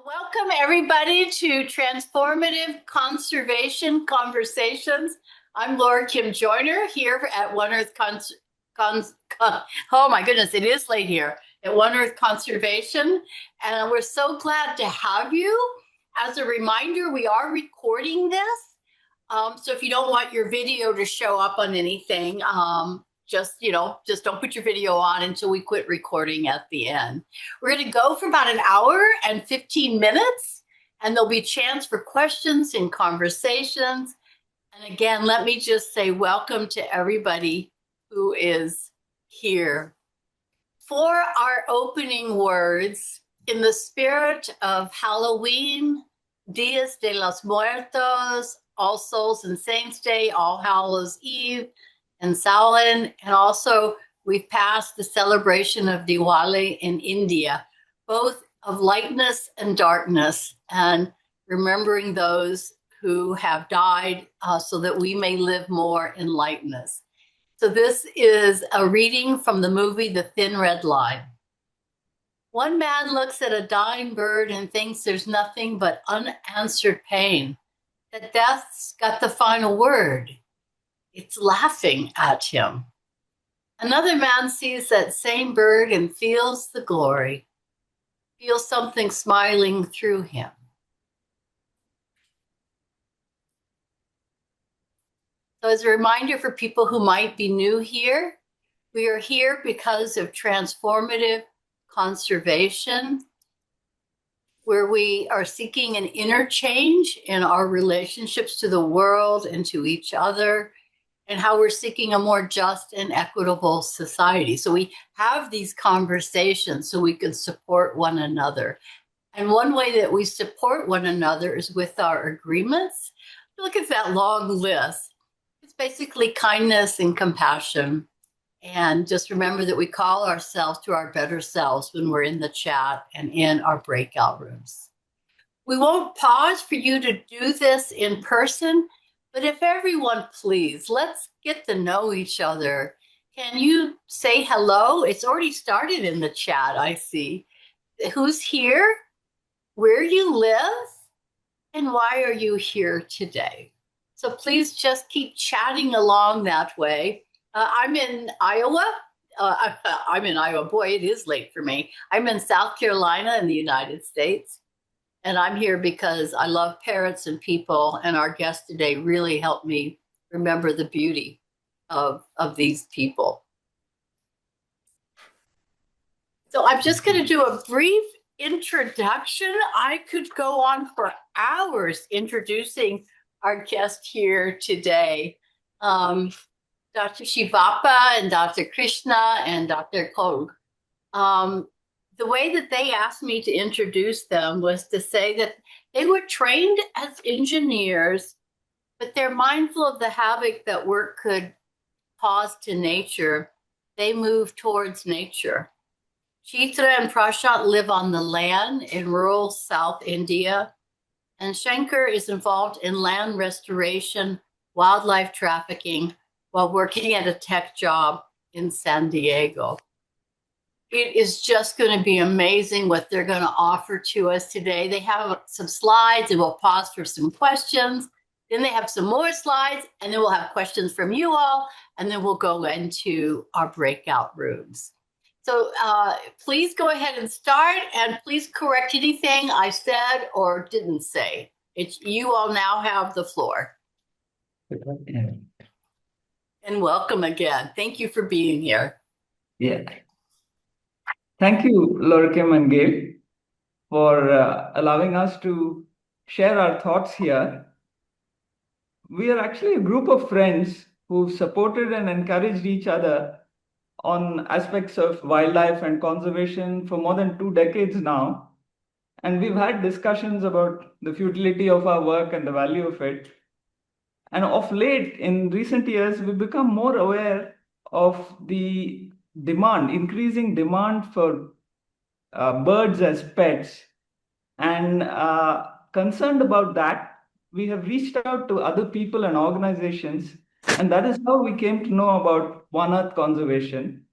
Welcome everybody to Transformative Conservation Conversations. I'm Laura Kim Joyner here at One Earth oh my goodness, it is late here at One Earth Conservation, and we're so glad to have you. As a reminder, we are recording this, so if you don't want your video to show up on anything, just don't put your video on until we quit recording at the end. We're going to go for about an hour and 15 minutes, and there'll be a chance for questions and conversations. And again, let me just say welcome to everybody who is here. For our opening words, in the spirit of Halloween, Dias de los Muertos, All Souls and Saints Day, All Hallows Eve, and Samhain, and also we've passed the celebration of Diwali in India, both of lightness and darkness, and remembering those who have died so that we may live more in lightness. So this is a reading from the movie The Thin Red Line. One man looks at a dying bird and thinks there's nothing but unanswered pain, that death's got the final word. It's laughing at him. Another man sees that same bird and feels the glory, feels something smiling through him. So as a reminder for people who might be new here, we are here because of transformative conservation, where we are seeking an interchange in our relationships to the world and to each other, and how we're seeking a more just and equitable society. So we have these conversations so we can support one another. And one way that we support one another is with our agreements. Look at that long list. It's basically kindness and compassion. And just remember that we call ourselves to our better selves when we're in the chat and in our breakout rooms. We won't pause for you to do this in person, but if everyone, please, let's get to know each other. Can you say hello? It's already started in the chat, I see. Who's here? Where you live? And why are you here today? So please just keep chatting along that way. I'm in Iowa. I'm in Iowa. Boy, it is late for me. I'm in South Carolina in the United States. And I'm here because I love parrots and people, and our guest today really helped me remember the beauty of these people. So I'm just going to do a brief introduction. I could go on for hours introducing our guest here today. Dr. Shivappa and Dr. Krishna and Dr. Koulgi. The way that they asked me to introduce them was to say that they were trained as engineers, but they're mindful of the havoc that work could cause to nature. They move towards nature. Chitra and Prashant live on the land in rural South India, and Shankar is involved in land restoration, wildlife trafficking, while working at a tech job in San Diego. It is just going to be amazing what they're going to offer to us today. They have some slides, and we'll pause for some questions. Then they have some more slides, and then we'll have questions from you all, and then we'll go into our breakout rooms. So please go ahead and start, and please correct anything I said or didn't say. You all now have the floor. And welcome again. Thank you for being here. Yeah. Thank you, Laura Kim and Gail, for allowing us to share our thoughts here. We are actually a group of friends who've supported and encouraged each other on aspects of wildlife and conservation for more than 2 decades now. And we've had discussions about the futility of our work and the value of it. And of late, in recent years, we've become more aware of the increasing demand for birds as pets. And concerned about that, we have reached out to other people and organizations, and that is how we came to know about One Earth Conservation.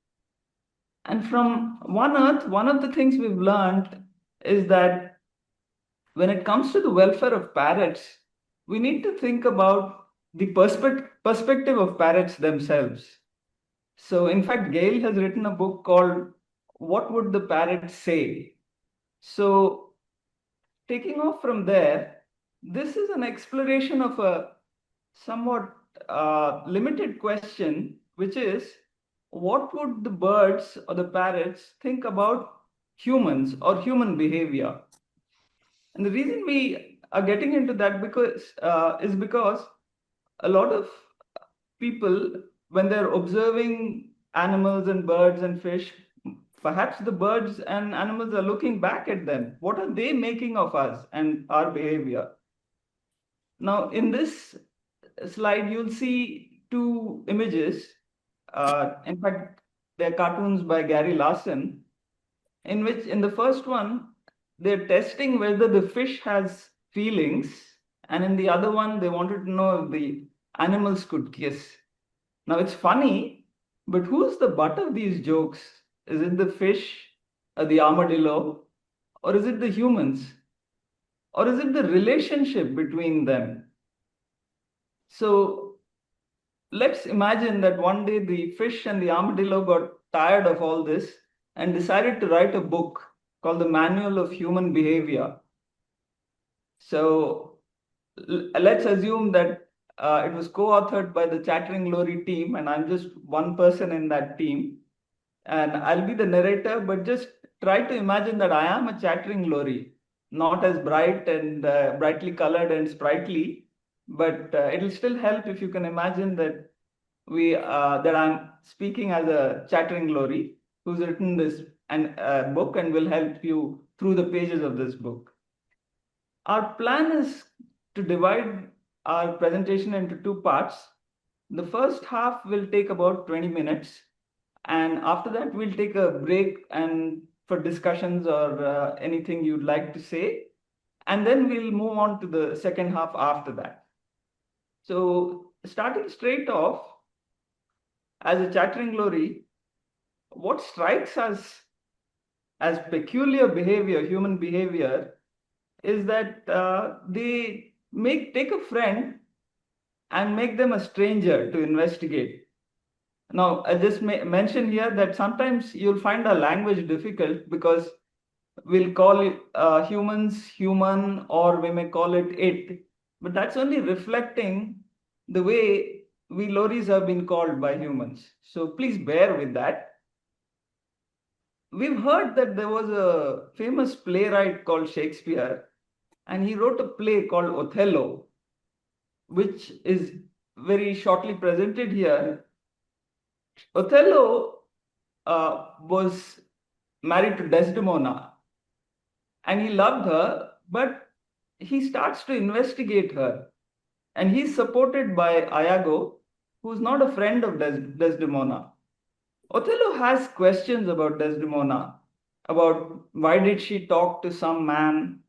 And from One Earth, one of the things we've learned is that when it comes to the welfare of parrots, we need to think about the perspective of parrots themselves. So, in fact, Gail has written a book called What Would the Parrot Say? So, taking off from there, this is an exploration of a somewhat limited question, which is what would the birds or the parrots think about humans or human behavior? And the reason we are getting into that is because a lot of people, when they're observing animals and birds and fish, perhaps the birds and animals are looking back at them. What are they making of us and our behavior? Now, in this slide, you'll see two images. In fact, they're cartoons by Gary Larson, in which, in the first one, they're testing whether the fish has feelings, and in the other one, they wanted to know if the animals could kiss. Now, it's funny, but who's the butt of these jokes? Is it the fish or the armadillo, or is it the humans? Or is it the relationship between them? So let's imagine that one day the fish and the armadillo got tired of all this and decided to write a book called The Manual of Human Behavior. So let's assume that it was co-authored by the Chattering Glory team, and I'm just one person in that team. And I'll be the narrator, but just try to imagine that I am a chattering glory, not as bright and brightly colored and sprightly, but it'll still help if you can imagine that that I'm speaking as a chattering glory who's written this book and will help you through the pages of this book. Our plan is to divide our presentation into two parts. The first half will take about 20 minutes, and after that we'll take a break and for discussions or anything you'd like to say, and then we'll move on to the second half after that. So starting straight off, as a chattering glory, what strikes us as peculiar behavior, human behavior, is that they take a friend and make them a stranger to investigate. Now, I just mention here that sometimes you'll find our language difficult because we'll call humans human, or we may call it it, but that's only reflecting the way we loris have been called by humans. So please bear with that. We've heard that there was a famous playwright called Shakespeare, and he wrote a play called Othello, which is very shortly presented here. Othello was married to Desdemona, and he loved her, but he starts to investigate her. And he's supported by Iago, who's not a friend of Desdemona. Othello has questions about Desdemona, about why did she talk to some man,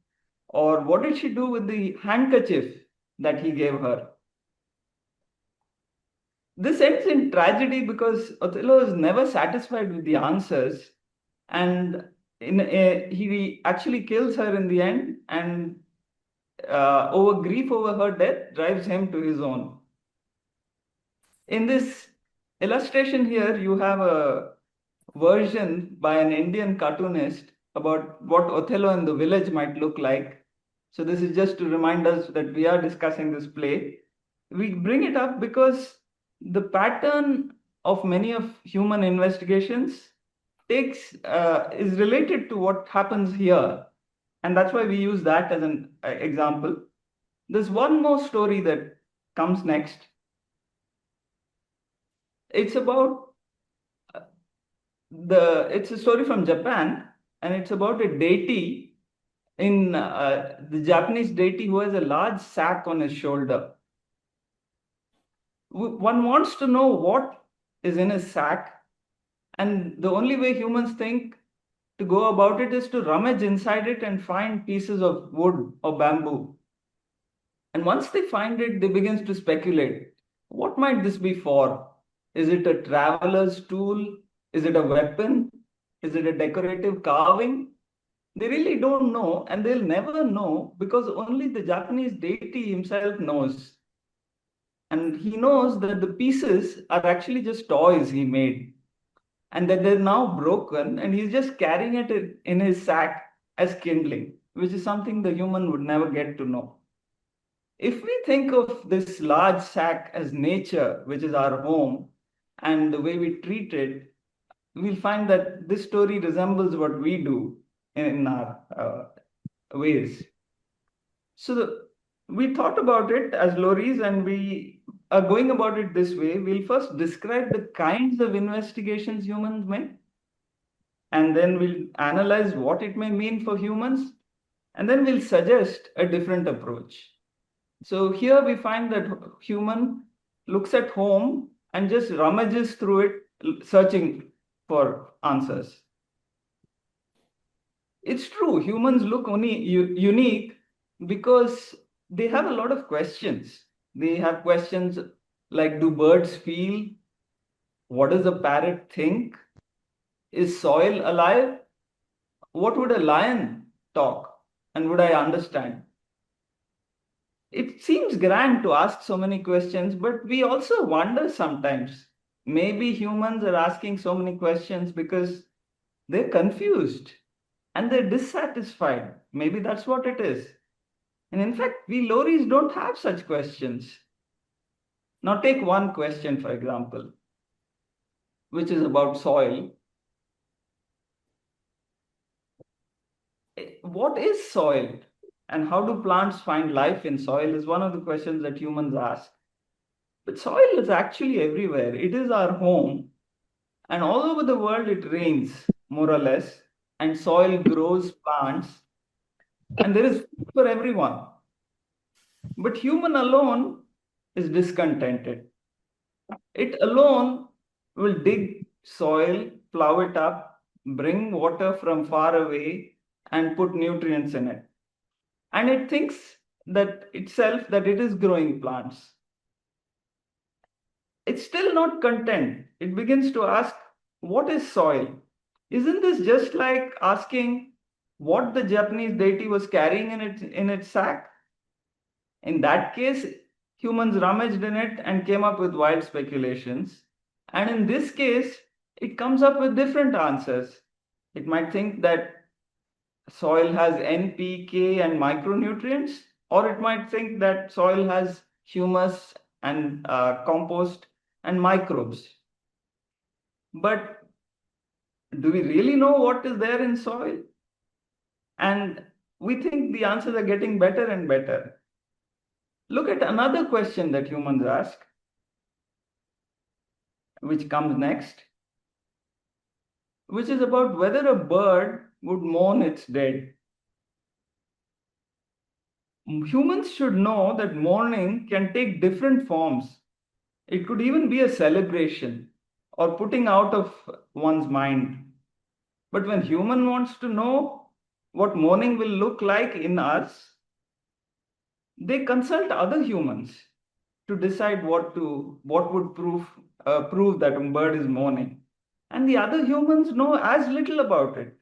or what did she do with the handkerchief that he gave her. This ends in tragedy because Othello is never satisfied with the answers, and he actually kills her in the end, and over grief over her death drives him to his own. In this illustration here, you have a version by an Indian cartoonist about what Othello in the village might look like. So this is just to remind us that we are discussing this play. We bring it up because the pattern of many of human investigations is related to what happens here, and that's why we use that as an example. There's one more story that comes next. It's about it's a story from Japan, and it's about a deity in the Japanese deity who has a large sack on his shoulder. One wants to know what is in his sack, and the only way humans think to go about it is to rummage inside it and find pieces of wood or bamboo. And once they find it, they begin to speculate. What might this be for? Is it a traveler's tool? Is it a weapon? Is it a decorative carving? They really don't know, and they'll never know because only the Japanese deity himself knows. And he knows that the pieces are actually just toys he made and that they're now broken, and he's just carrying it in his sack as kindling, which is something the human would never get to know. If we think of this large sack as nature, which is our home, and the way we treat it, we'll find that this story resembles what we do in our ways. So we thought about it as lorries, and we are going about it this way. We'll first describe the kinds of investigations humans make, and then we'll analyze what it may mean for humans, and then we'll suggest a different approach. So here we find that human looks at home and just rummages through it, searching for answers. It's true, humans look only unique because they have a lot of questions. They have questions like, do birds feel? What does a parrot think? Is soil alive? What would a lion talk? And would I understand? It seems grand to ask so many questions, but we also wonder sometimes. Maybe humans are asking so many questions because they're confused and they're dissatisfied. Maybe that's what it is. And in fact, we loris don't have such questions. Now, take one question, for example, which is about soil. What is soil? And how do plants find life in soil is one of the questions that humans ask. But soil is actually everywhere. It is our home. And all over the world, it rains, more or less. And soil grows plants. And there is food for everyone. But human alone is discontented. It alone will dig soil, plow it up, bring water from far away, and put nutrients in it. And it thinks that itself that it is growing plants. It's still not content. It begins to ask, what is soil? Isn't this just like asking what the Japanese deity was carrying in its sack? In that case, humans rummaged in it and came up with wild speculations. And in this case, it comes up with different answers. It might think that soil has NPK and micronutrients, or it might think that soil has humus and compost and microbes. But do we really know what is there in soil? And we think the answers are getting better and better. Look at another question that humans ask, which comes next, which is about whether a bird would mourn its dead. Humans should know that mourning can take different forms. It could even be a celebration or putting out of one's mind. But when human wants to know what mourning will look like in us, they consult other humans to decide what would prove that a bird is mourning. And the other humans know as little about it.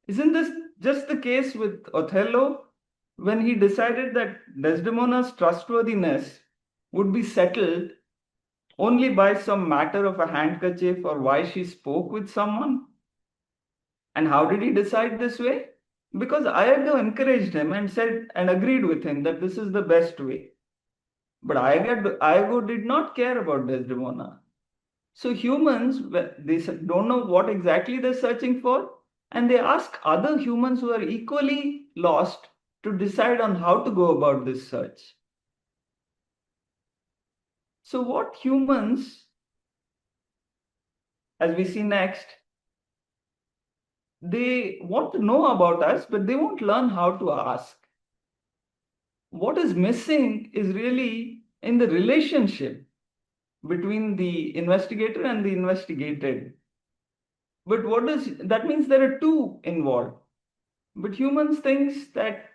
Isn't this just the case with Othello when he decided that Desdemona's trustworthiness would be settled only by some matter of a handkerchief or why she spoke with someone? And how did he decide this way? Because Iago encouraged him and said and agreed with him that this is the best way. But Iago did not care about Desdemona. So humans, they don't know what exactly they're searching for, and they ask other humans who are equally lost to decide on how to go about this search. So what humans, as we see next, they want to know about us, but they won't learn how to ask. What is missing is really in the relationship between the investigator and the investigated. But what does that means? There are two involved. But humans think that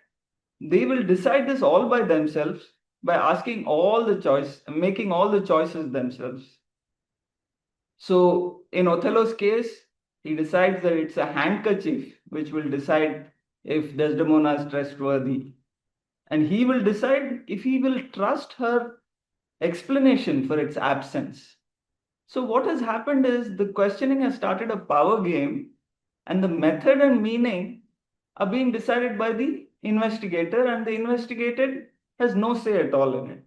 they will decide this all by themselves by asking all the choice, making all the choices themselves. So in Othello's case, he decides that it's a handkerchief which will decide if Desdemona is trustworthy. And he will decide if he will trust her explanation for its absence. So, what has happened is the questioning has started a power game, and the method and meaning are being decided by the investigator, and the investigated has no say at all in it.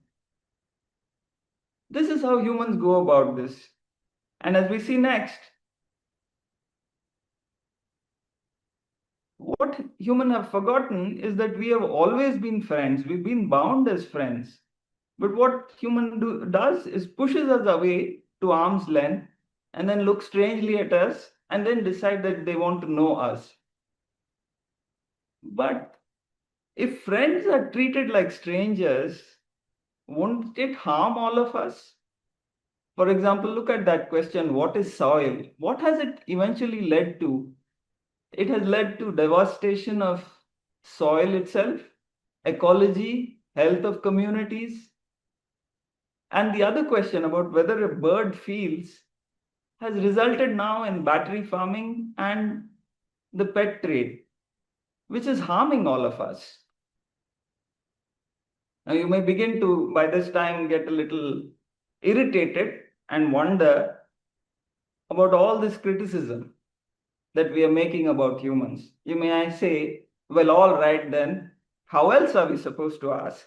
This is how humans go about this. And as we see next, what humans have forgotten is that we have always been friends. We've been bound as friends. But what does is pushes us away to arm's length and then look strangely at us and then decide that they want to know us. But if friends are treated like strangers, won't it harm all of us? For example, look at that question, what is soil? What has it eventually led to? It has led to devastation of soil itself, ecology, health of communities. And the other question about whether a bird feels has resulted now in battery farming and the pet trade, which is harming all of us. Now, you may begin to, by this time, get a little irritated and wonder about all this criticism that we are making about humans. You may say, well, all right, then, how else are we supposed to ask?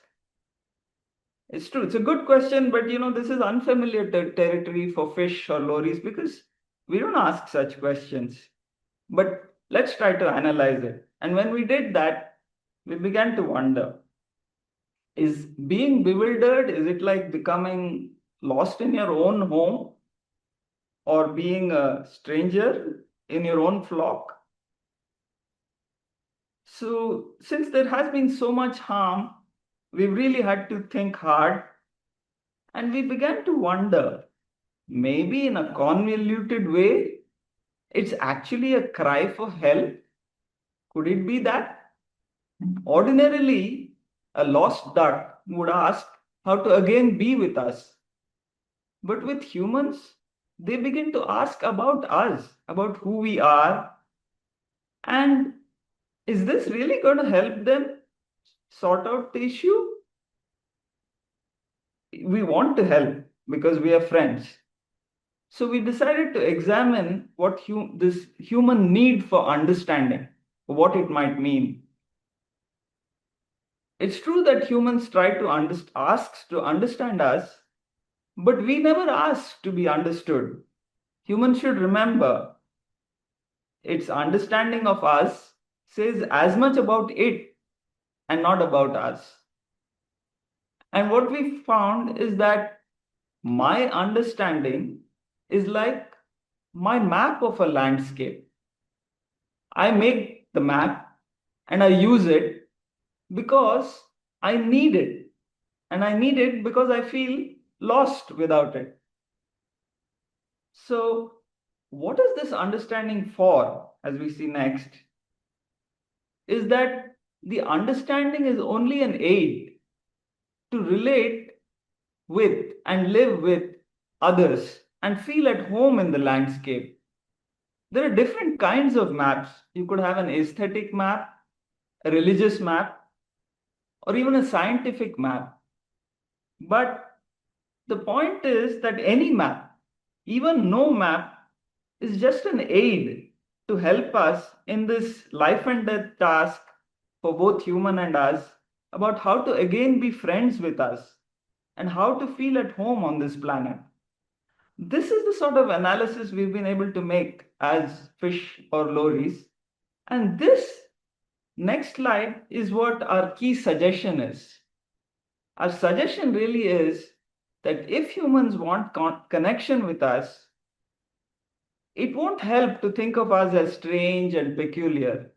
It's true, it's a good question, but this is unfamiliar territory for fish or lories because we don't ask such questions. But let's try to analyze it. And when we did that, we began to wonder, is being bewildered, is it like becoming lost in your own home or being a stranger in your own flock? So since there has been so much harm, we really had to think hard and we began to wonder, maybe in a convoluted way, it's actually a cry for help. Could it be that? Ordinarily, a lost duck would ask how to again be with us. But with humans, they begin to ask about us, about who we are. And is this really going to help them sort out the issue? We want to help because we are friends. So we decided to examine what this human need for understanding, what it might mean. It's true that humans try to ask to understand us, but we never ask to be understood. Humans should remember its understanding of us says as much about it and not about us. And what we found is that my understanding is like my map of a landscape. I make the map and I use it because I need it. And I need it because I feel lost without it. So, what is this understanding for, as we see next? Is that the understanding is only an aid to relate with and live with others and feel at home in the landscape. There are different kinds of maps. You could have an aesthetic map, a religious map, or even a scientific map. But the point is that any map, even no map, is just an aid to help us in this life and death task for both human and us about how to again be friends with us and how to feel at home on this planet. This is the sort of analysis we've been able to make as fish or lories. And this next slide is what our key suggestion is. Our suggestion really is that if humans want connection with us, it won't help to think of us as strange and peculiar.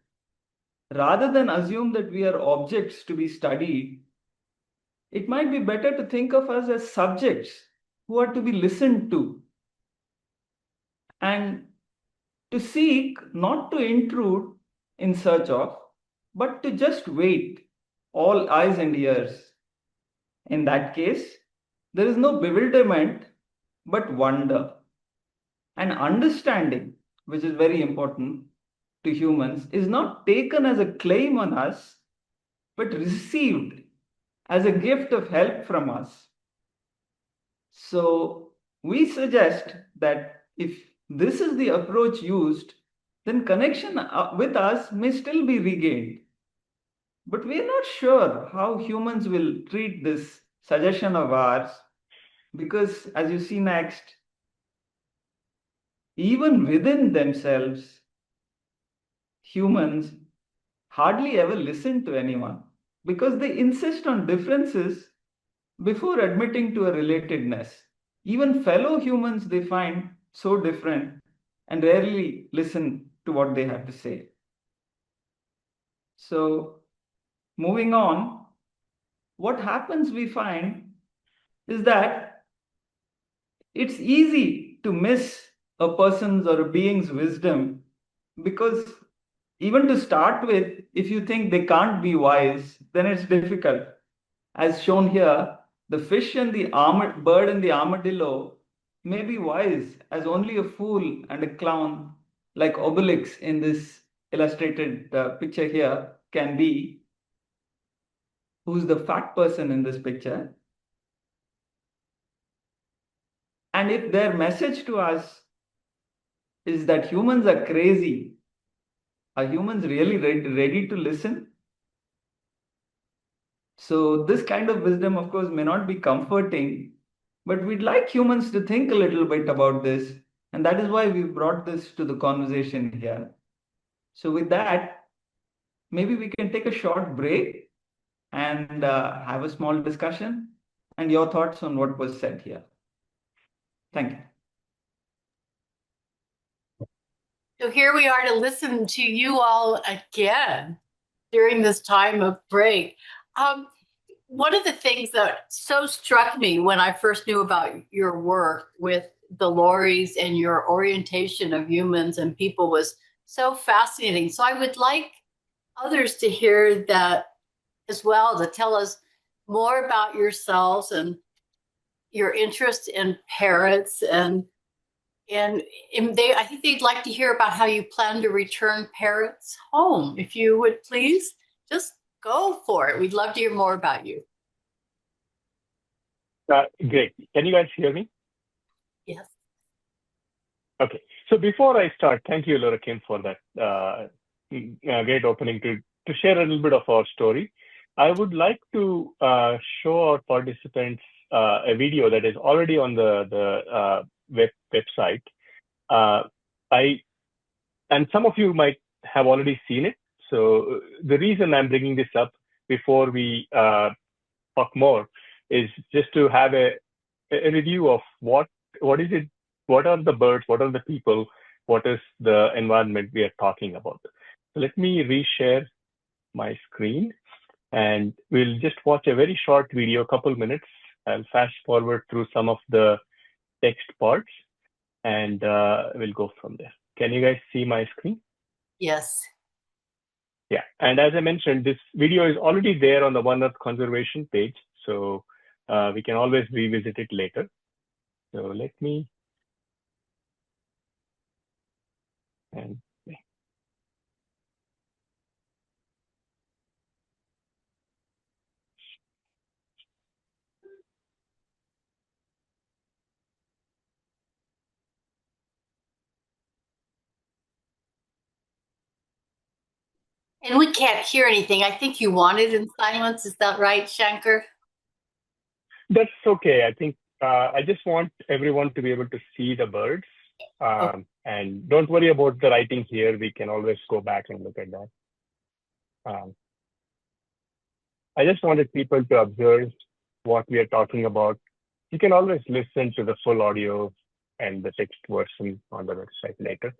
Rather than assume that we are objects to be studied, it might be better to think of us as subjects who are to be listened to and to seek not to intrude in search of, but to just wait, all eyes and ears. In that case, there is no bewilderment, but wonder and understanding, which is very important. to humans is not taken as a claim on us, but received as a gift of help from us. So we suggest that if this is the approach used, then connection with us may still be regained. But we are not sure how humans will treat this suggestion of ours, because as you see next, even within themselves, humans hardly ever listen to anyone because they insist on differences before admitting to a relatedness. Even fellow humans they find so different and rarely listen to what they have to say. So, moving on, what happens we find is that it's easy to miss a person's or a being's wisdom because even to start with, if you think they can't be wise, then it's difficult. As shown here, the fish and the bird and the armadillo may be wise as only a fool and a clown like Obelix in this illustrated picture here can be, who's the fat person in this picture. And if their message to us is that humans are crazy, are humans really ready to listen? So this kind of wisdom, of course, may not be comforting, but we'd like humans to think a little bit about this. And that is why we brought this to the conversation here. So with that, maybe we can take a short break and have a small discussion and your thoughts on what was said here. Thank you. So here we are to listen to you all again during this time of break. One of the things that so struck me when I first knew about your work with the lorries and your orientation of humans and people was so fascinating. So I would like others to hear that as well, to tell us more about yourselves and your interest in parrots and I think they'd like to hear about how you plan to return parrots home. If you would please just go for it. We'd love to hear more about you. Great. Can you guys hear me? Yes. Okay. So before I start, thank you, Laura Kim, for that great opening to share a little bit of our story. I would like to show our participants a video that is already on the website. And some of you might have already seen it. So the reason I'm bringing this up before we talk more is just to have a review of what is it, what are the birds, what are the people, what is the environment we are talking about. So let me reshare my screen and we'll just watch a very short video, a couple minutes. I'll fast forward through some of the text parts and we'll go from there. Can you guys see my screen? Yes. Yeah, and as I mentioned, this video is already there on the One Earth Conservation page, so we can always revisit it later. So let me, and And we can't hear anything. I think you wanted in silence. Is that right, Shankar? that's okay. I think I just want everyone to be able to see the birds. And don't worry about the writing here. We can always go back and look at that. I just wanted people to observe what we are talking about. You can always listen to the full audio and the text version on the website later.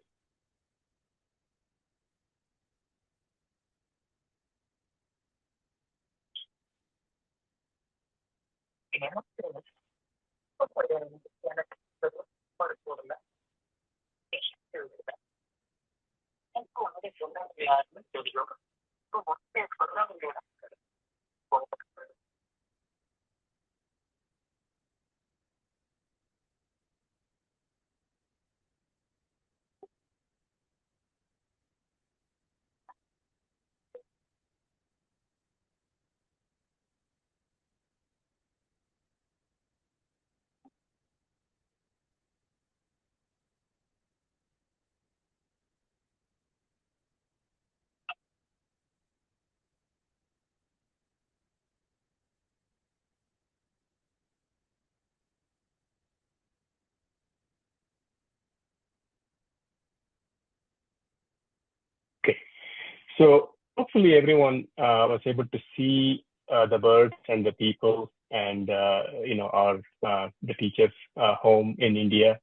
So hopefully everyone was able to see the birds and the people and our the teachers' home in India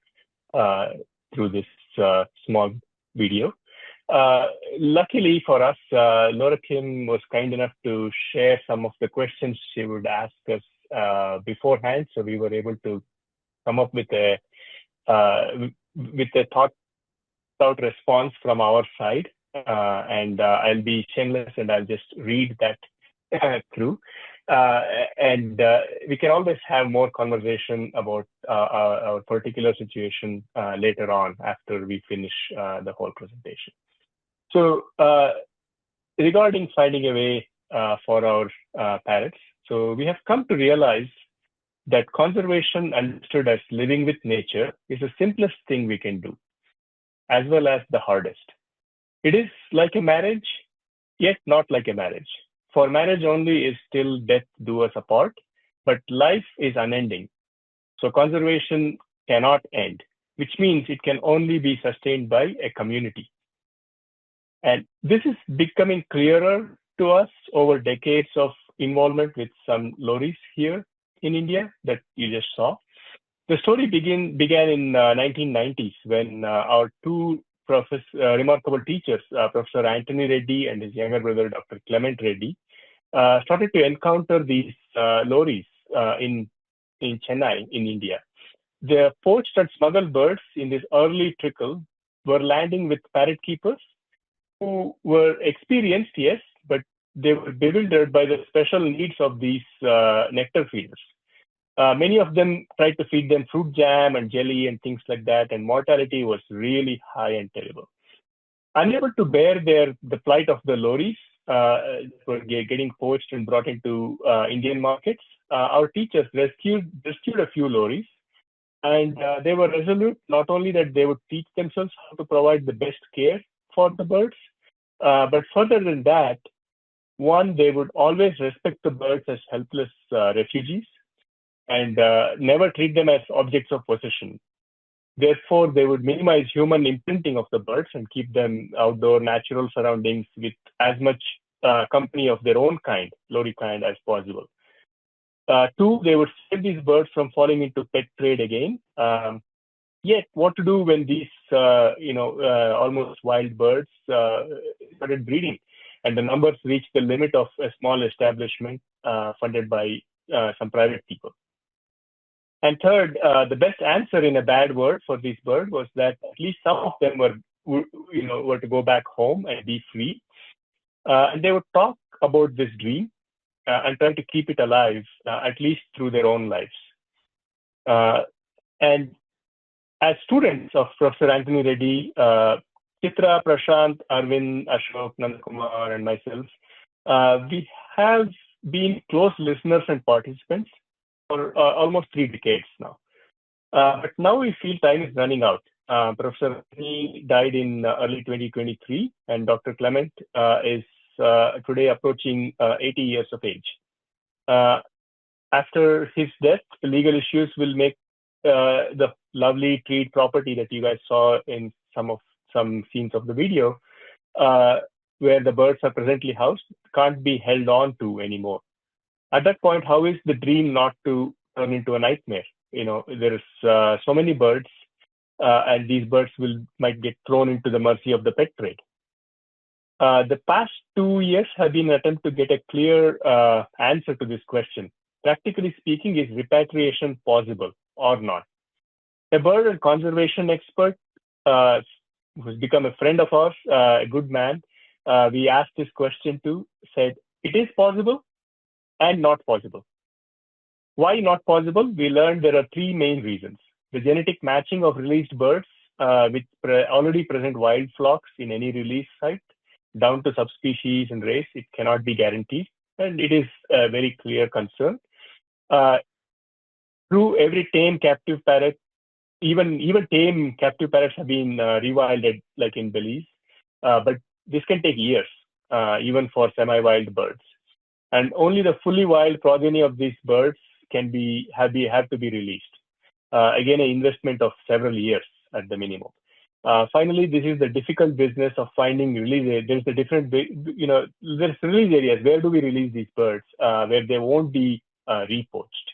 through this small video. Luckily for us, Laura Kim was kind enough to share some of the questions she would ask us beforehand, so we were able to come up with a thought out response from our side. And I'll be shameless and I'll just read that through. And we can always have more conversation about our particular situation later on after we finish the whole presentation. So regarding finding a way for our parrots, so we have come to realize that conservation understood as living with nature is the simplest thing we can do, as well as the hardest. It is like a marriage, yet not like a marriage. For marriage only is till death do us apart, but life is unending. So conservation cannot end, which means it can only be sustained by a community. And this is becoming clearer to us over decades of involvement with some loris here in India that you just saw. The story began in 1990s when our two remarkable teachers, Professor Anthony Reddy and his younger brother, Dr. Clement Reddy, started to encounter these loris in Chennai, in India. The poached and smuggled birds in this early trickle were landing with parrot keepers who were experienced, yes, but they were bewildered by the special needs of these nectar feeders. Many of them tried to feed them fruit jam and jelly and things like that, and mortality was really high and terrible. Unable to bear the plight of the loris were getting poached and brought into Indian markets, our teachers rescued a few loris, and they were resolute not only that they would teach themselves how to provide the best care for the birds, but further than that, one, they would always respect the birds as helpless refugees and never treat them as objects of possession. Therefore, they would minimize human imprinting of the birds and keep them outdoor natural surroundings with as much company of their own kind, lori kind, as possible. Two, they would save these birds from falling into pet trade again. Yet, what to do when these, almost wild birds started breeding, and the numbers reached the limit of a small establishment funded by some private people. And third, the best answer in a bad word for this bird was that at least some of them were to go back home and be free. And they would talk about this dream and try to keep it alive, at least through their own lives. And as students of Professor Anthony Reddy, Chitra, Prashant, Arvind, Ashok, Nandakumar, and myself, we have been close listeners and participants for almost 3 decades now. But now we feel time is running out. Professor Anthony died in early 2023, and Dr. Clement is today approaching 80 years of age. After his death, the legal issues will make the lovely treed property that you guys saw in some scenes of the video, where the birds are presently housed, can't be held on to anymore. At that point, how is the dream not to turn into a nightmare? There's so many birds, and these birds might get thrown into the mercy of the pet trade. The past 2 years have been an attempt to get a clear answer to this question. Practically speaking, is repatriation possible or not? A bird and conservation expert who's become a friend of ours, a good man, we asked this question to, said, it is possible and not possible. Why not possible? We learned there are 3 main reasons. The genetic matching of released birds with already present wild flocks in any release site, down to subspecies and race, it cannot be guaranteed, and it is a very clear concern. Through every tame captive parrot, even tame captive parrots have been rewilded, like in Belize, but this can take years, even for semi-wild birds. And only the fully wild progeny of these birds have to be released. Again, an investment of several years at the minimum. Finally, this is the difficult business of finding release area. There's a different, there's release areas. Where do we release these birds where they won't be repoached?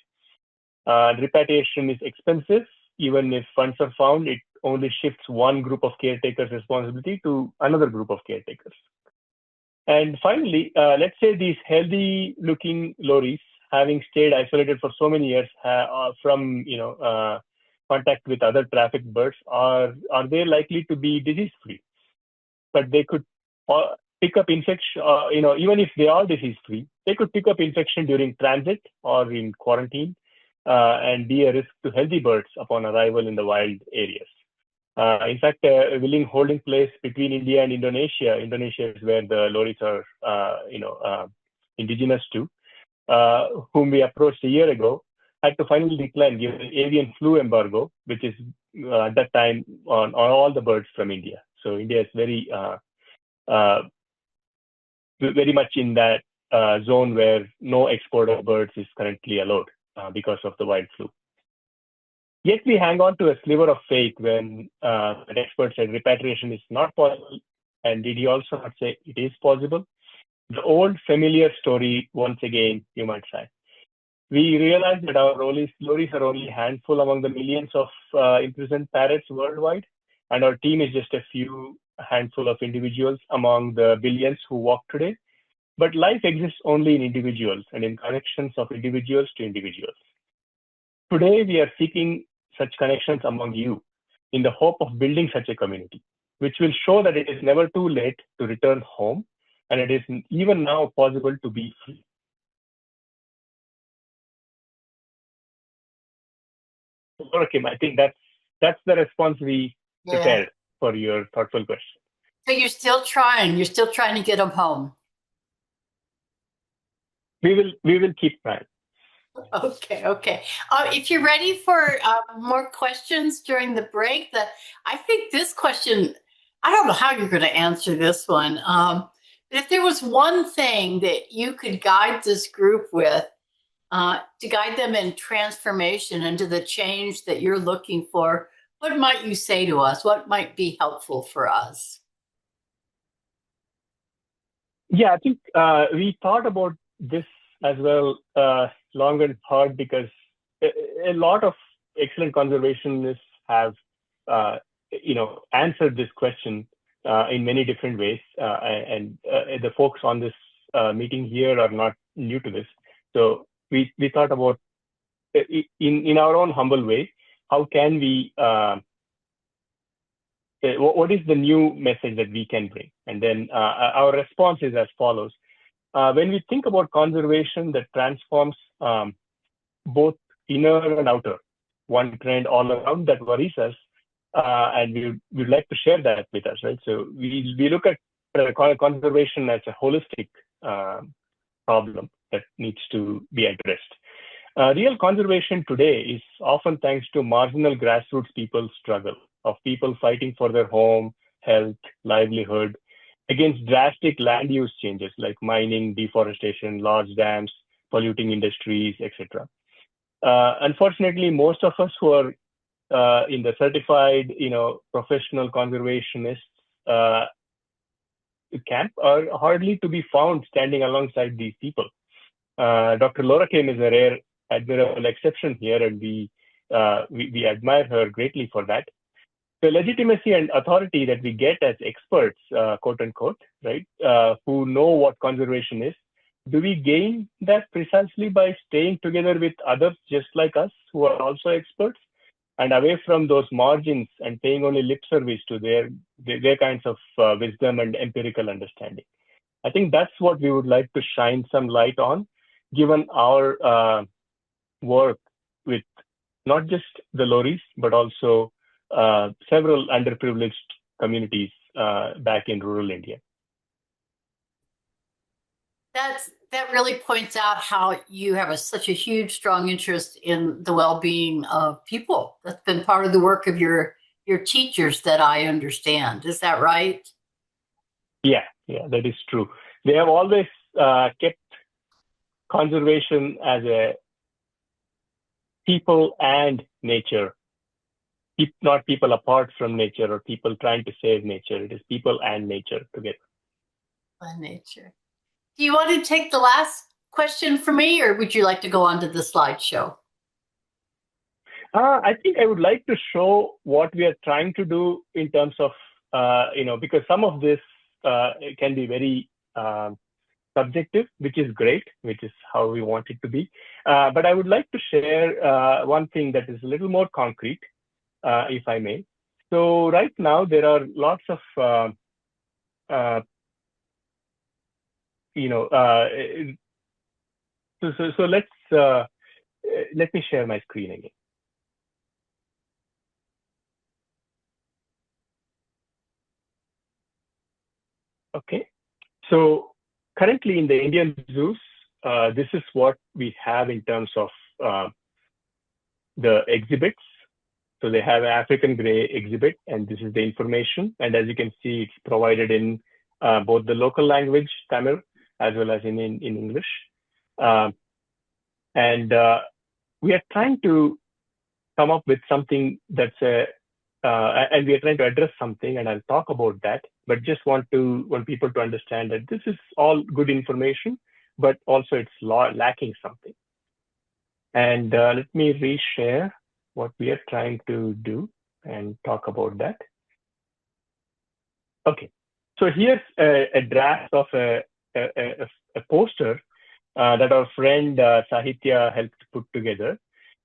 Repatriation is expensive. Even if funds are found, it only shifts one group of caretakers' responsibility to another group of caretakers. And finally, let's say these healthy-looking lories, having stayed isolated for so many years from contact with other trafficked birds, are they likely to be disease-free? But they could pick up infection. Even if they are disease-free, they could pick up infection during transit or in quarantine, and be a risk to healthy birds upon arrival in the wild areas. In fact, a willing holding place between India and Indonesia. Indonesia is where the lories are, indigenous to, whom we approached a year ago, had to finally decline given an avian flu embargo, which is at that time on all the birds from India. So India is very much in that zone where no export of birds is currently allowed because of the wild flu. Yet we hang on to a sliver of faith when an expert said repatriation is not possible. And did he also not say it is possible? The old familiar story once again, you might say. We realize that our lories are only a handful among the millions of imprisoned parrots worldwide, and our team is just a handful of individuals among the billions who walk today. But life exists only in individuals and in connections of individuals to individuals. Today, we are seeking such connections among you in the hope of building such a community, which will show that it is never too late to return home, and it is even now possible to be free. Okay, I think that's the response we prepared for your thoughtful question. So you're still trying. You're still trying to get them home. We will keep trying. Okay. If you're ready for more questions during the break, I think this question, I don't know how you're going to answer this one. But if there was one thing that you could guide this group with, to guide them in transformation into the change that you're looking for, what might you say to us? What might be helpful for us? Yeah, I think we thought about this as well long and hard, because a lot of excellent conservationists have answered this question in many different ways, and the folks on this meeting here are not new to this. So we thought about, in our own humble way, how can we what is the new message that we can bring? And then our response is as follows. When we think about conservation that transforms both inner and outer, one trend all around that worries us, and we'd like to share that with us, right? So we look at conservation as a holistic problem that needs to be addressed. Real conservation today is often thanks to marginal grassroots people's struggle of people fighting for their home, health, livelihood, against drastic land use changes like mining, deforestation, large dams, polluting industries, etc. Unfortunately, most of us who are in the certified, professional conservationists camp are hardly to be found standing alongside these people. Dr. Laura Kim is a rare, admirable exception here, and we admire her greatly for that. The legitimacy and authority that we get as experts, quote unquote, right, who know what conservation is, do we gain that precisely by staying together with others just like us who are also experts, and away from those margins and paying only lip service to their kinds of wisdom and empirical understanding? I think that's what we would like to shine some light on, given our work with not just the lories, but also several underprivileged communities back in rural India. That really points out how you have such a huge, strong interest in the well-being of people. That's been part of the work of your teachers, that I understand. Is that right? Yeah, that is true. They have always kept conservation as a people and nature not people apart from nature or people trying to save nature. It is people and nature together. And nature. Do you want to take the last question for me, or would you like to go on to the slideshow? I think I would like to show what we are trying to do in terms of, because some of this can be very subjective, which is great, which is how we want it to be. But I would like to share one thing that is a little more concrete, if I may. So right now, there are lots of, so let me share my screen again. Okay, so currently in the Indian zoos, this is what we have in terms of the exhibits. So they have an African grey exhibit, and this is the information. And as you can see, it's provided in both the local language, Tamil, as well as in English. And we are trying to come up with something that's and we are trying to address something, and I'll talk about that. But just want people to understand that this is all good information, but also it's lacking something. And let me reshare what we are trying to do and talk about that. Okay, so here's a draft of a poster that our friend Sahitya helped put together.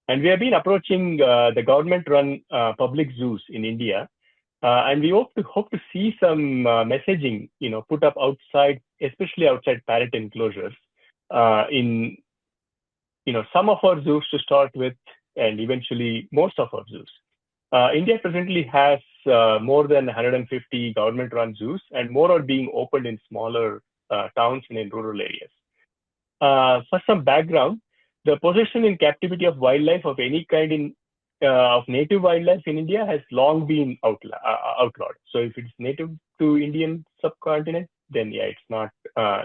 And we have been approaching the government-run public zoos in India, and we hope to see some messaging, put up outside, especially outside parrot enclosures, in some of our zoos to start with, and eventually most of our zoos. India presently has more than 150 government-run zoos, and more are being opened in smaller towns and in rural areas. For some background, the possession in captivity of wildlife of any kind of native wildlife in India has long been outlawed. So if it's native to Indian subcontinent, then yeah, it's not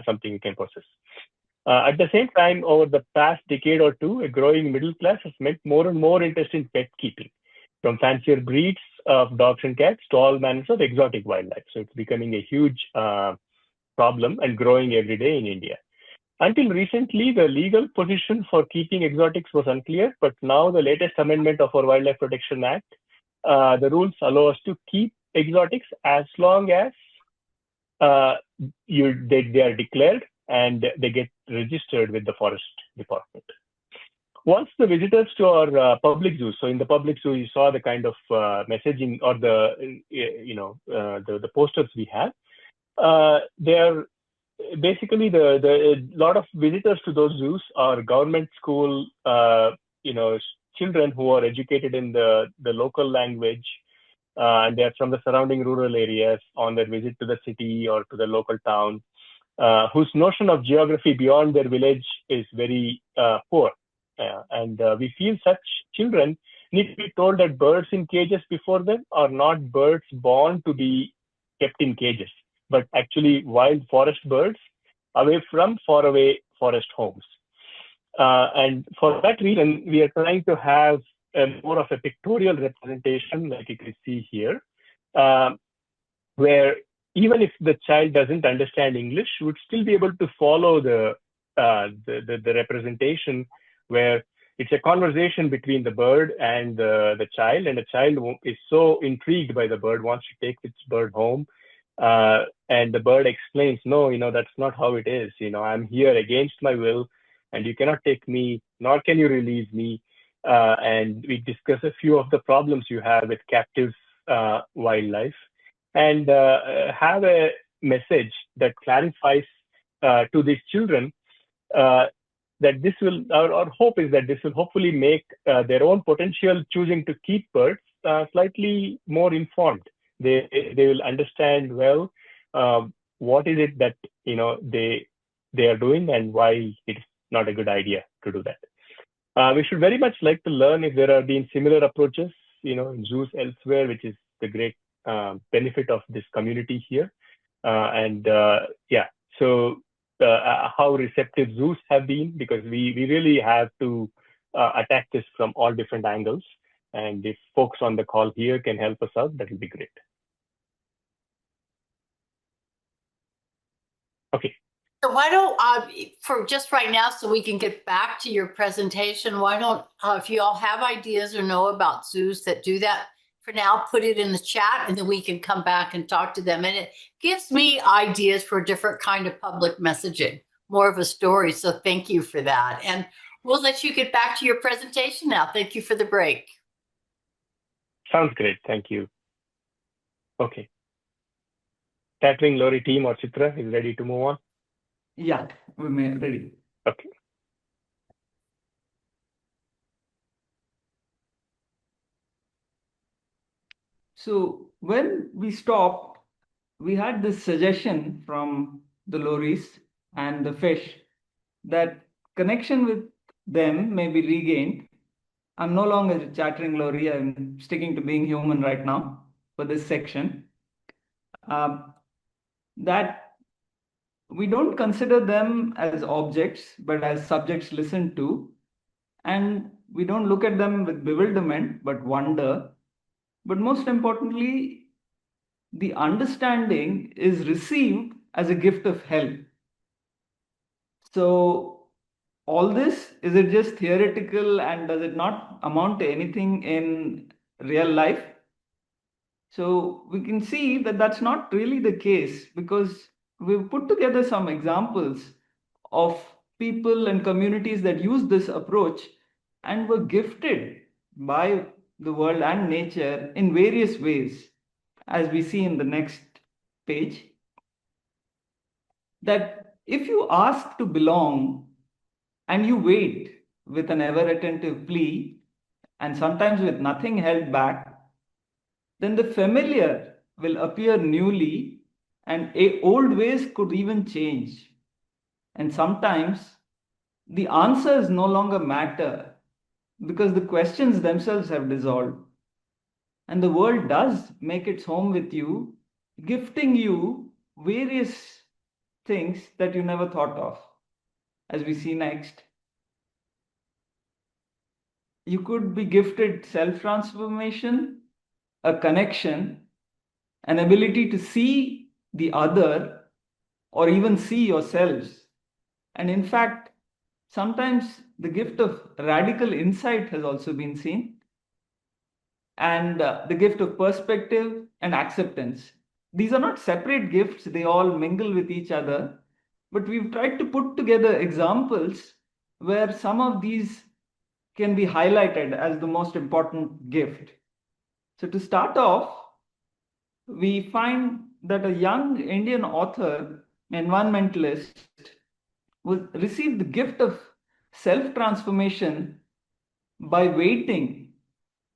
something you can possess. At the same time, over the past decade or two, a growing middle class has meant more and more interest in pet keeping, from fancier breeds of dogs and cats to all manners of exotic wildlife. So it's becoming a huge problem and growing every day in India. Until recently, the legal position for keeping exotics was unclear, but now the latest amendment of our Wildlife Protection Act, the rules allow us to keep exotics as long as they are declared and they get registered with the Forest Department. Once the visitors to our public zoo, so in the public zoo, you saw the kind of messaging or the posters we have. They are basically the lot of visitors to those zoos are government school, children who are educated in the local language, and they are from the surrounding rural areas on their visit to the city or to the local town, whose notion of geography beyond their village is very poor. And we feel such children need to be told that birds in cages before them are not birds born to be kept in cages, but actually wild forest birds away from faraway forest homes. And for that reason, we are trying to have more of a pictorial representation, like you can see here, where even if the child doesn't understand English, would still be able to follow the representation, where it's a conversation between the bird and the child, and the child is so intrigued by the bird, wants to take its bird home. And the bird explains, no, that's not how it is. I'm here against my will, and you cannot take me, nor can you release me. And we discuss a few of the problems you have with captive wildlife, and have a message that clarifies to these children that this will, our hope is that this will hopefully make their own potential choosing to keep birds slightly more informed. They will understand well what is it that they are doing and why it's not a good idea to do that. We should very much like to learn if there have been similar approaches, in zoos elsewhere, which is the great benefit of this community here. So how receptive zoos have been, because we really have to attack this from all different angles. And if folks on the call here can help us out, that would be great. Okay. So why don't, for just right now, so we can get back to your presentation, why don't, if you all have ideas or know about zoos that do that, for now, put it in the chat and then we can come back and talk to them. And it gives me ideas for a different kind of public messaging, more of a story. So thank you for that. And we'll let you get back to your presentation now. Thank you for the break. Sounds great. Thank you. Okay. Catering Lori team or Chitra is ready to move on? Yeah, we're ready. Okay. So when we stopped, we had this suggestion from the lories and the fish that connection with them may be regained. I'm no longer a chattering lorry. I'm sticking to being human right now for this section. That we don't consider them as objects, but as subjects listened to. And we don't look at them with bewilderment, but wonder. But most importantly, the understanding is received as a gift of help. So all this, is it just theoretical and does it not amount to anything in real life? So we can see that that's not really the case, because we've put together some examples of people and communities that use this approach and were gifted by the world and nature in various ways, as we see in the next page. That if you ask to belong and you wait with an ever attentive plea, and sometimes with nothing held back, then the familiar will appear newly, and old ways could even change. And sometimes the answers no longer matter because the questions themselves have dissolved. And the world does make its home with you, gifting you various things that you never thought of. As we see next, you could be gifted self-transformation, a connection, an ability to see the other or even see yourselves. And in fact, sometimes the gift of radical insight has also been seen, and the gift of perspective and acceptance. These are not separate gifts, they all mingle with each other. But we've tried to put together examples where some of these can be highlighted as the most important gift. So to start off, we find that a young Indian author, environmentalist, received the gift of self-transformation by waiting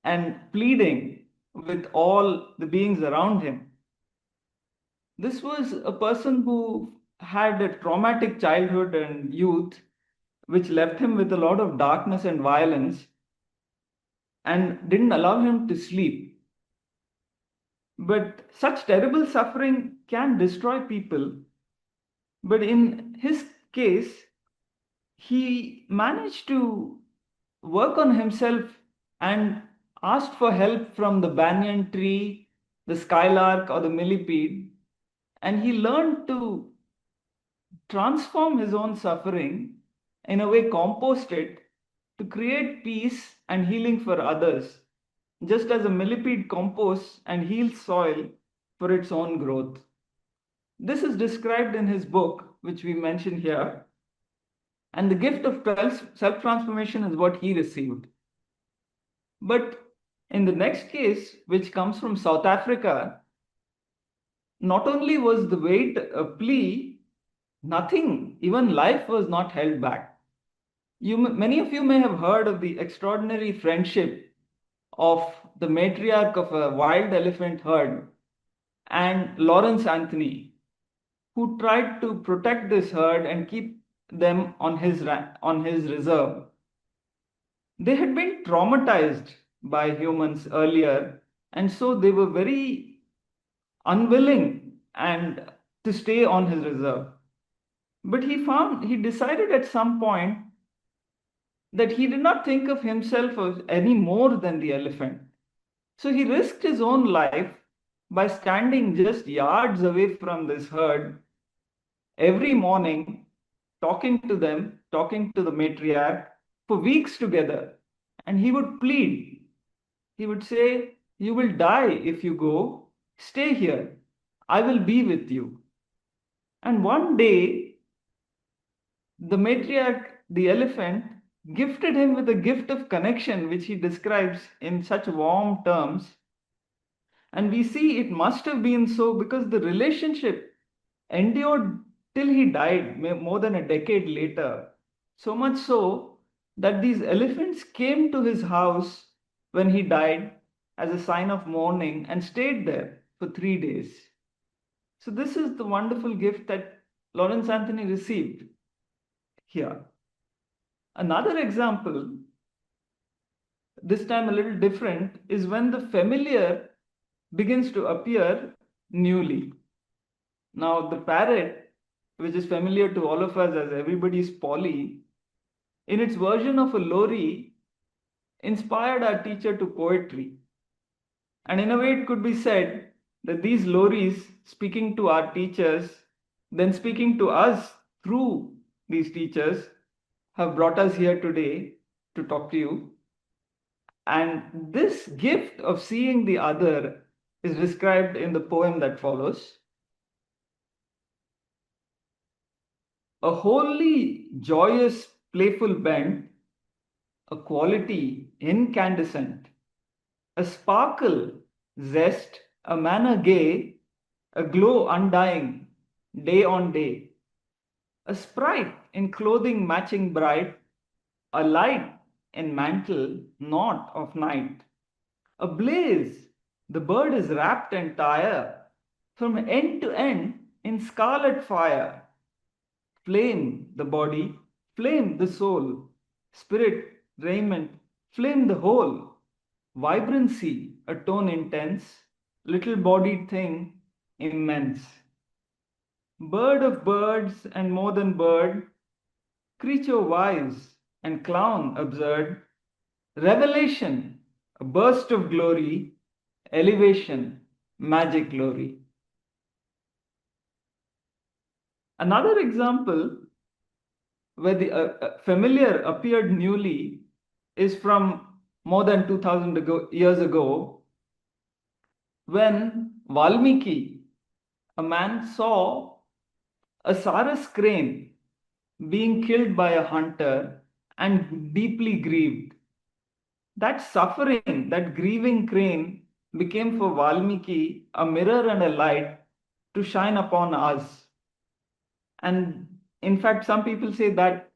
and pleading with all the beings around him. This was a person who had a traumatic childhood and youth, which left him with a lot of darkness and violence and didn't allow him to sleep. But such terrible suffering can destroy people. But in his case, he managed to work on himself and asked for help from the banyan tree, the skylark, or the millipede. And he learned to transform his own suffering, in a way, compost it to create peace and healing for others, just as a millipede composts and heals soil for its own growth. This is described in his book, which we mention here. And the gift of self-transformation is what he received. But in the next case, which comes from South Africa, not only was the wait a plea, nothing, even life was not held back. Many of you may have heard of the extraordinary friendship of the matriarch of a wild elephant herd and Lawrence Anthony, who tried to protect this herd and keep them on his reserve. They had been traumatized by humans earlier, and so they were very unwilling and to stay on his reserve. But he decided at some point that he did not think of himself as any more than the elephant. So he risked his own life by standing just yards away from this herd every morning, talking to them, talking to the matriarch for weeks together. And he would plead. He would say, "You will die if you go. Stay here. I will be with you." And one day, the matriarch, the elephant, gifted him with a gift of connection, which he describes in such warm terms. And we see it must have been so because the relationship endured till he died, more than a decade later. So much so that these elephants came to his house when he died as a sign of mourning and stayed there for 3 days. So, this is the wonderful gift that Lawrence Anthony received here. Another example, this time a little different, is when the familiar begins to appear newly. Now, the parrot, which is familiar to all of us as everybody's Polly, in its version of a lorry, inspired our teacher to poetry. And in a way, it could be said that these lories, speaking to our teachers, then speaking to us through these teachers, have brought us here today to talk to you. And this gift of seeing the other is described in the poem that follows. A wholly joyous, playful bent, a quality incandescent, a sparkle, zest, a manner gay, a glow undying, day on day, a sprite in clothing matching bright, a light in mantle not of night, a blaze, the bird is wrapped entire, from end to end in scarlet fire, flame the body, flame the soul, spirit, raiment, flame the whole, vibrancy, a tone intense, little bodied thing, immense. Bird of birds and more than bird, creature wise and clown absurd, revelation, a burst of glory, elevation, magic glory. Another example where the familiar appeared newly is from more than 2000 years ago, when Valmiki, a man, saw a Saras crane being killed by a hunter and deeply grieved. That suffering, that grieving crane became for Valmiki a mirror and a light to shine upon us. And in fact, some people say that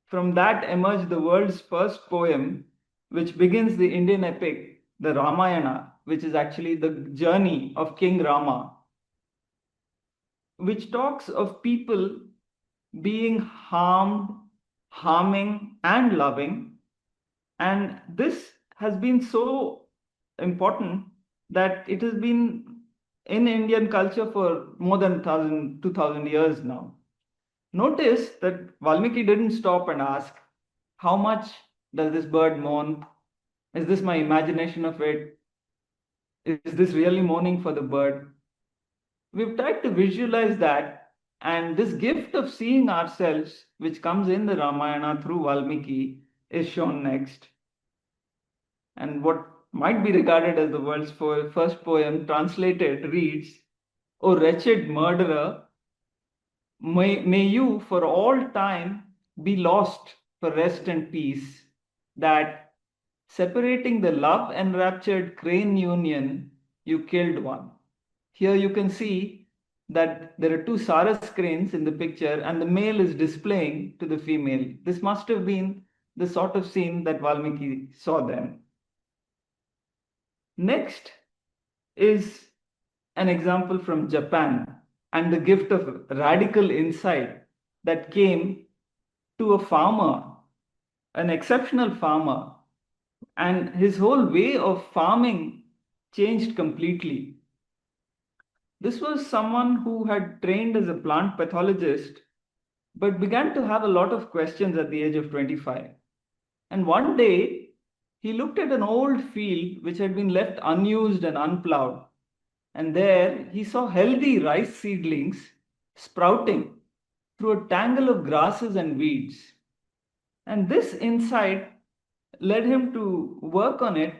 from that emerged the world's first poem, which begins the Indian epic, the Ramayana, which is actually the journey of King Rama, which talks of people being harmed, harming, and loving. And this has been so important that it has been in Indian culture for more than 2000 years now. Notice that Valmiki didn't stop and ask, how much does this bird mourn? Is this my imagination of it? Is this really mourning for the bird? We've tried to visualize that, and this gift of seeing ourselves, which comes in the Ramayana through Valmiki, is shown next. And what might be regarded as the world's first poem translated reads, "O wretched murderer, may you for all time be lost for rest and peace, that separating the love enraptured crane union, you killed one." Here you can see that there are two Saras cranes in the picture and the male is displaying to the female. This must have been the sort of scene that Valmiki saw then. Next is an example from Japan and the gift of radical insight that came to a farmer, an exceptional farmer, and his whole way of farming changed completely. This was someone who had trained as a plant pathologist, but began to have a lot of questions at the age of 25. And one day, he looked at an old field which had been left unused and unplowed. And there he saw healthy rice seedlings sprouting through a tangle of grasses and weeds. And this insight led him to work on it,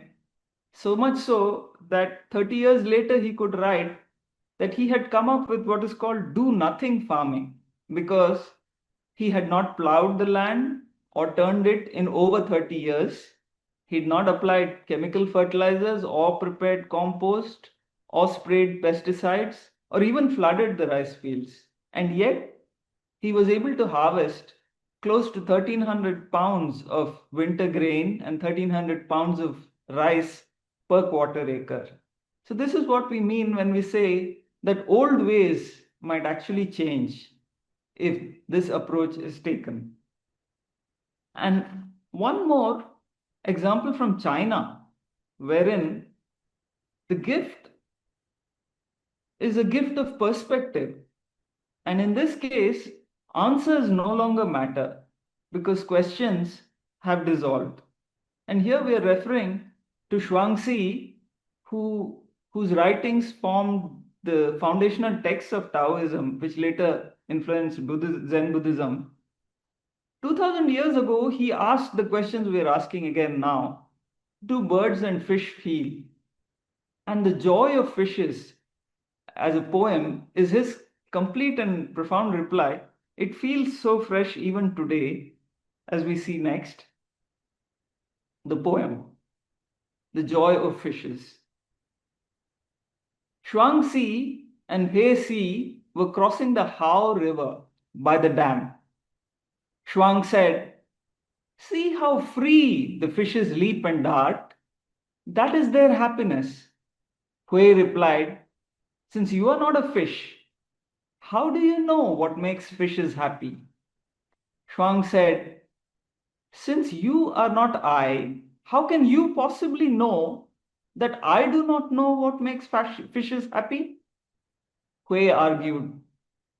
so much so that 30 years later he could write that he had come up with what is called do nothing farming, because he had not plowed the land or turned it in over 30 years. He'd not applied chemical fertilizers or prepared compost or sprayed pesticides or even flooded the rice fields. And yet he was able to harvest close to 1,300 pounds of winter grain and 1,300 pounds of rice per quarter acre. So, this is what we mean when we say that old ways might actually change if this approach is taken. And one more example from China, wherein the gift is a gift of perspective. And in this case, answers no longer matter because questions have dissolved. And here we are referring to Shuangzi, whose writings formed the foundational texts of Taoism, which later influenced Zen Buddhism. 2000 years ago, he asked the questions we are asking again now. Do birds and fish feel? And the joy of fishes as a poem is his complete and profound reply. It feels so fresh even today, as we see next. The poem, The Joy of Fishes. Shuangzi and He Si were crossing the Hao River by the dam. Shuang said, "See how free the fishes leap and dart. That is their happiness." Hui replied, "Since you are not a fish, how do you know what makes fishes happy?" Shuang said, "Since you are not I, how can you possibly know that I do not know what makes fishes happy?" Hui argued,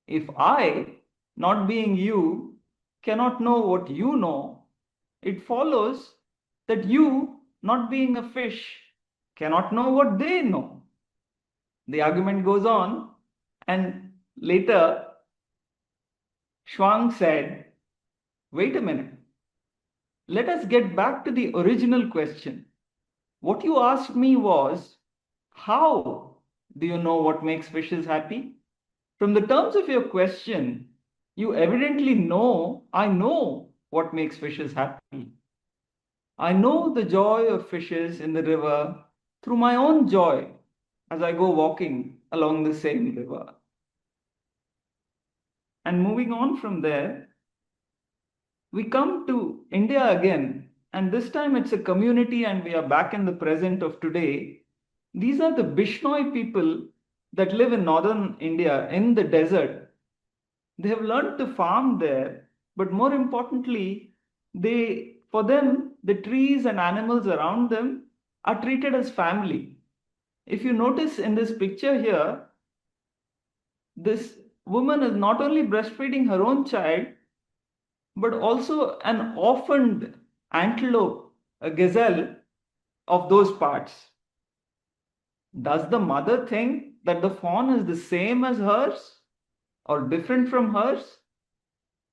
"If I, not being you, cannot know what you know, it follows that you, not being a fish, cannot know what they know." The argument goes on, and later Shuang said, "Wait a minute. Let us get back to the original question. What you asked me was, how do you know what makes fishes happy? From the terms of your question, you evidently know I know what makes fishes happy. I know the joy of fishes in the river through my own joy as I go walking along the same river." And moving on from there, we come to India again, and this time it's a community, and we are back in the present of today. These are the Bishnoi people that live in northern India in the desert. They have learned to farm there, but more importantly, for them, the trees and animals around them are treated as family. If you notice in this picture here, this woman is not only breastfeeding her own child, but also an orphaned antelope, a gazelle of those parts. Does the mother think that the fawn is the same as hers or different from hers?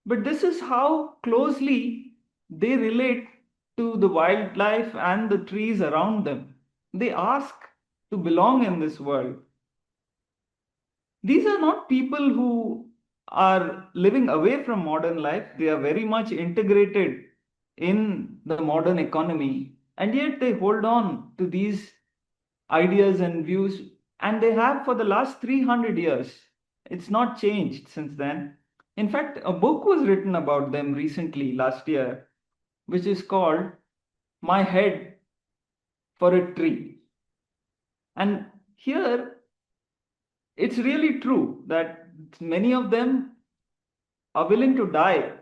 But this is how closely they relate to the wildlife and the trees around them. They ask to belong in this world. These are not people who are living away from modern life. They are very much integrated in the modern economy, and yet they hold on to these ideas and views, and they have for the last 300 years. It's not changed since then. In fact, a book was written about them recently, last year, which is called My Head for a Tree. And here, it's really true that many of them are willing to die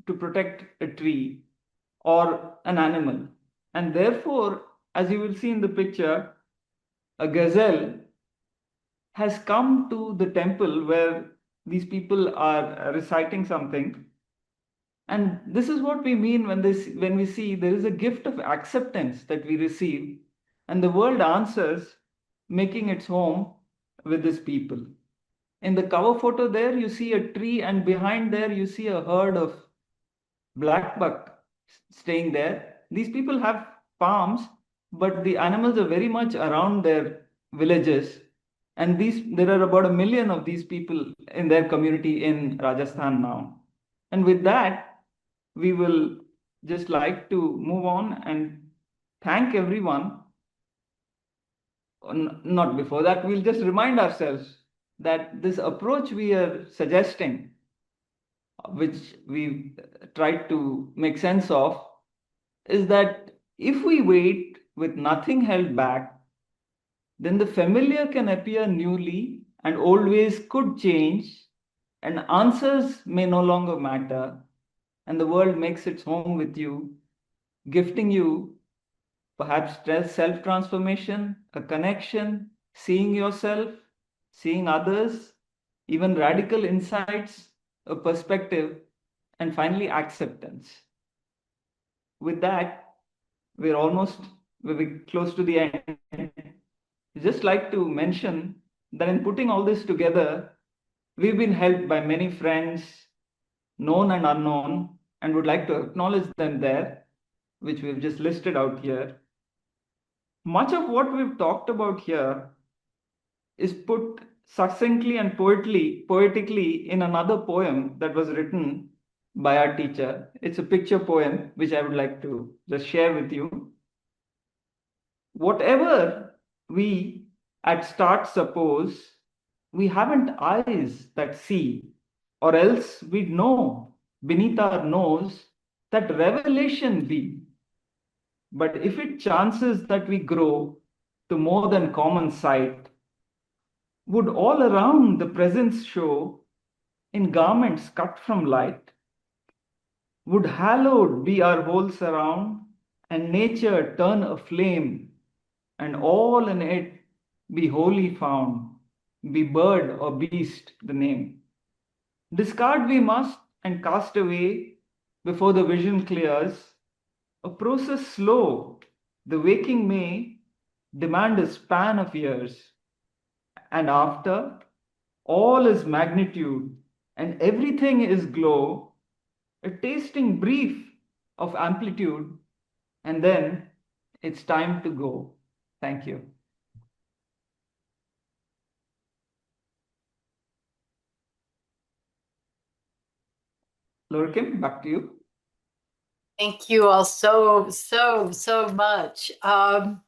to protect a tree or an animal. And therefore, as you will see in the picture, a gazelle has come to the temple where these people are reciting something. And this is what we mean when we see there is a gift of acceptance that we receive, and the world answers, making its home with its people. In the cover photo there, you see a tree, and behind there, you see a herd of black buck staying there. These people have farms, but the animals are very much around their villages. And there are about 1 million of these people in their community in Rajasthan now. And with that, we will just like to move on and thank everyone. Not before that, we'll just remind ourselves that this approach we are suggesting, which we tried to make sense of, is that if we wait with nothing held back, then the familiar can appear newly and old ways could change, and answers may no longer matter, and the world makes its home with you, gifting you perhaps self transformation, a connection, seeing yourself, seeing others, even radical insights, a perspective, and finally acceptance. With that, we're close to the end. I'd just like to mention that in putting all this together, we've been helped by many friends, known and unknown, and would like to acknowledge them there, which we've just listed out here. Much of what we've talked about here is put succinctly and poetically in another poem that was written by our teacher. It's a picture poem, which I would like to just share with you. Whatever we at start suppose, we haven't eyes that see, or else we'd know beneath our nose that revelation be. But if it chances that we grow to more than common sight, would all around the presence show in garments cut from light? Would hallowed be our whole surround, and nature turn a flame, and all in it be wholly found, be bird or beast the name? Discard we must and cast away before the vision clears, a process slow, the waking may demand a span of years. And after, all is magnitude and everything is glow, a tasting brief of amplitude, and then it's time to go. Thank you. Lorkim, back to you. Thank you all so much. I'm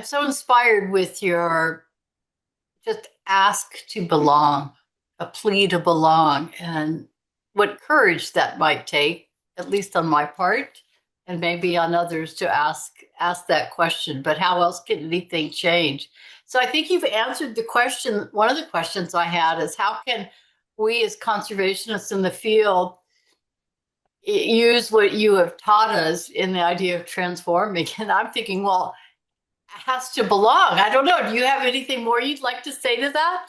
so inspired with your just ask to belong, a plea to belong, and what courage that might take, at least on my part, and maybe on others to ask that question. But how else can anything change? So I think you've answered the question. One of the questions I had is how can we as conservationists in the field use what you have taught us in the idea of transforming? And I'm thinking, well, it has to belong. I don't know. Do you have anything more you'd like to say to that?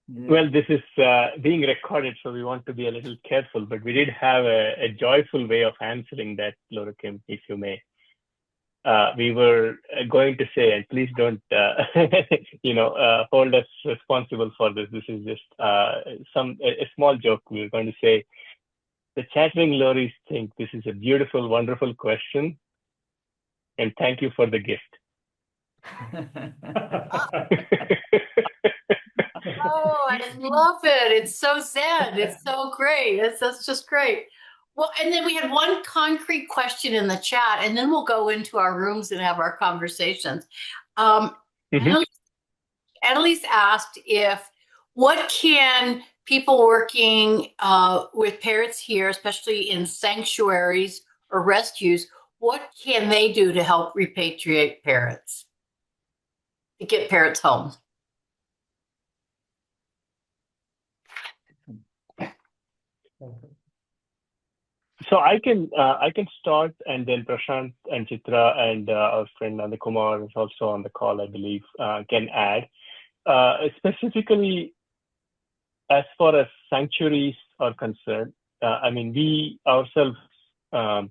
Well, this is being recorded, so we want to be a little careful, but we did have a joyful way of answering that, Laura Kim, if you may. We were going to say, and please don't, hold us responsible for this. This is just a small joke. We were going to say, the chattering lories think this is a beautiful, wonderful question, and thank you for the gift. Oh, I love it. It's so zen. It's so great. That's just great. Well, and then we had one concrete question in the chat, and then we'll go into our rooms and have our conversations. Annalise asked what can people working with parrots here, especially in sanctuaries or rescues, what can they do to help repatriate parrots, to get parrots home? So I can start, and then Prashant and Chitra and our friend Nanda Kumar is also on the call, I believe, can add. specifically, as far as sanctuaries are concerned, I mean, we ourselves are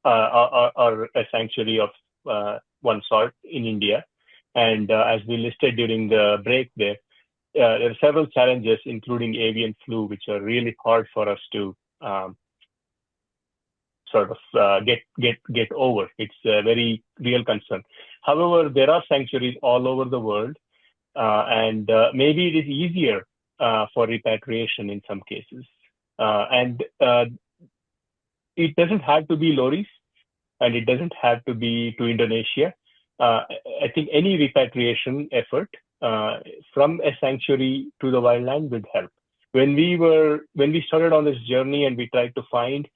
a sanctuary of one sort in India. And as we listed during the break there are several challenges, including avian flu, which are really hard for us to sort of get over. It's a very real concern. However, there are sanctuaries all over the world, and maybe it is easier for repatriation in some cases. And it doesn't have to be lories, and it doesn't have to be to Indonesia. I think any repatriation effort from a sanctuary to the wildland would help. When we started on this journey and we tried to find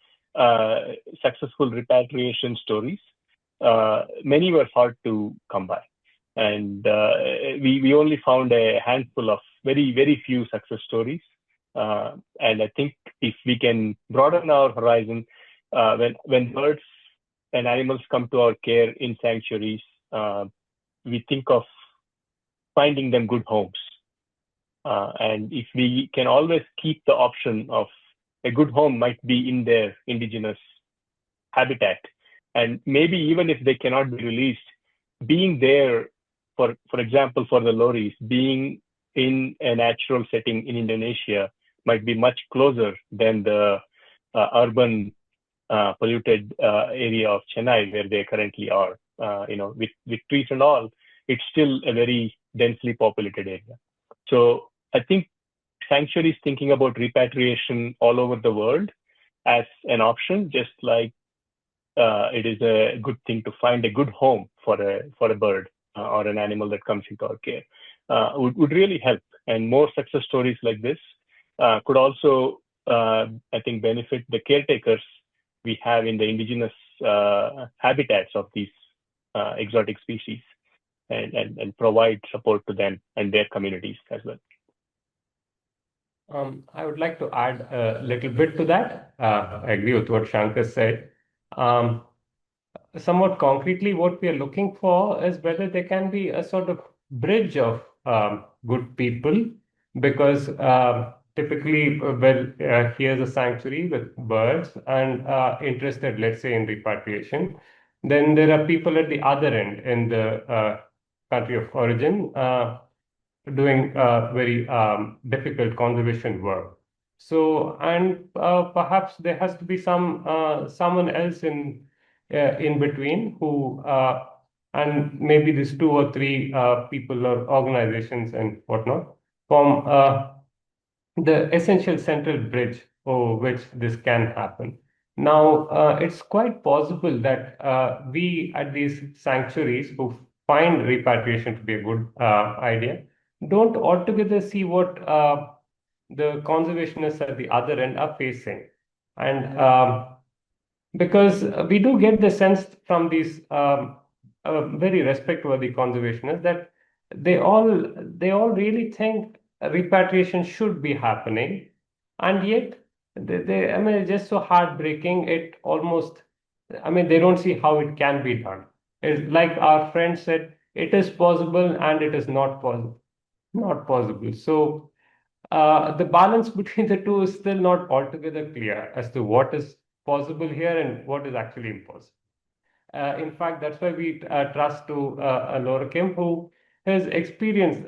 successful repatriation stories, many were hard to come by, and we only found a handful of very few success stories. And I think if we can broaden our horizon, when birds and animals come to our care in sanctuaries, we think of finding them good homes. And if we can always keep the option of a good home might be in their indigenous habitat, and maybe even if they cannot be released, being there, for example, for the lories, being in a natural setting in Indonesia might be much closer than the urban polluted area of Chennai where they currently are. With trees and all, it's still a very densely populated area. So I think sanctuaries thinking about repatriation all over the world as an option, just like it is a good thing to find a good home for a bird or an animal that comes into our care, would really help. And more success stories like this could also, I think, benefit the caretakers we have in the indigenous habitats of these exotic species, and provide support to them and their communities as well. I would like to add a little bit to that. I agree with what Shankar said. Somewhat concretely, what we are looking for is whether there can be a sort of bridge of good people, because typically, here's a sanctuary with birds and interested, let's say, in repatriation. Then there are people at the other end in the country of origin doing very difficult conservation work. So, and perhaps there has to be someone else in between who, and maybe these 2 or 3 people or organizations and whatnot form the essential central bridge over which this can happen. Now, it's quite possible that we at these sanctuaries who find repatriation to be a good idea don't altogether see what the conservationists at the other end are facing. And because we do get the sense from these very respectworthy conservationists that they all really think repatriation should be happening, and yet I mean, it's just so heartbreaking. It almost, I mean, they don't see how it can be done. It's like our friend said, it is possible and it is not possible. So the balance between the two is still not altogether clear as to what is possible here and what is actually impossible. In fact, that's why we trust to Laura Kim, who has experience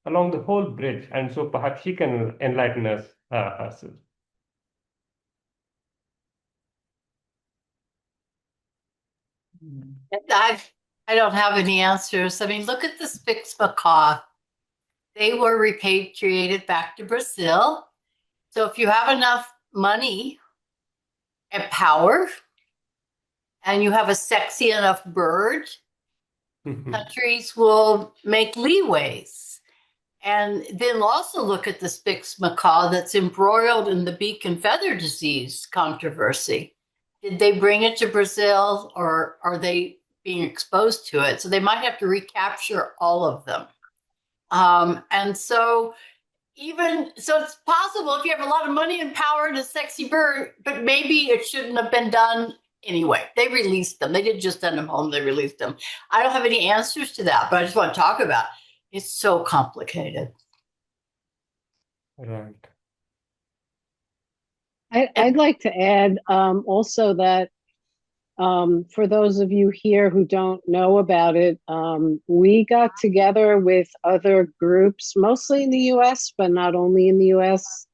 along the whole bridge, and so perhaps she can enlighten us herself. I don't have any answers. I mean, look at the Spix macaw. They were repatriated back to Brazil. So if you have enough money and power, and you have a sexy enough bird, countries will make leeways. And then also look at the Spix macaw that's embroiled in the beak and feather disease controversy. Did they bring it to Brazil, or are they being exposed to it? So they might have to recapture all of them. And so it's possible if you have a lot of money and power and a sexy bird, but maybe it shouldn't have been done anyway. They released them. They didn't just send them home. They released them. I don't have any answers to that, but I just want to talk about, It's so complicated. Right. I'd like to add also that for those of you here who don't know about it, we got together with other groups, mostly in the US, but not only in the US,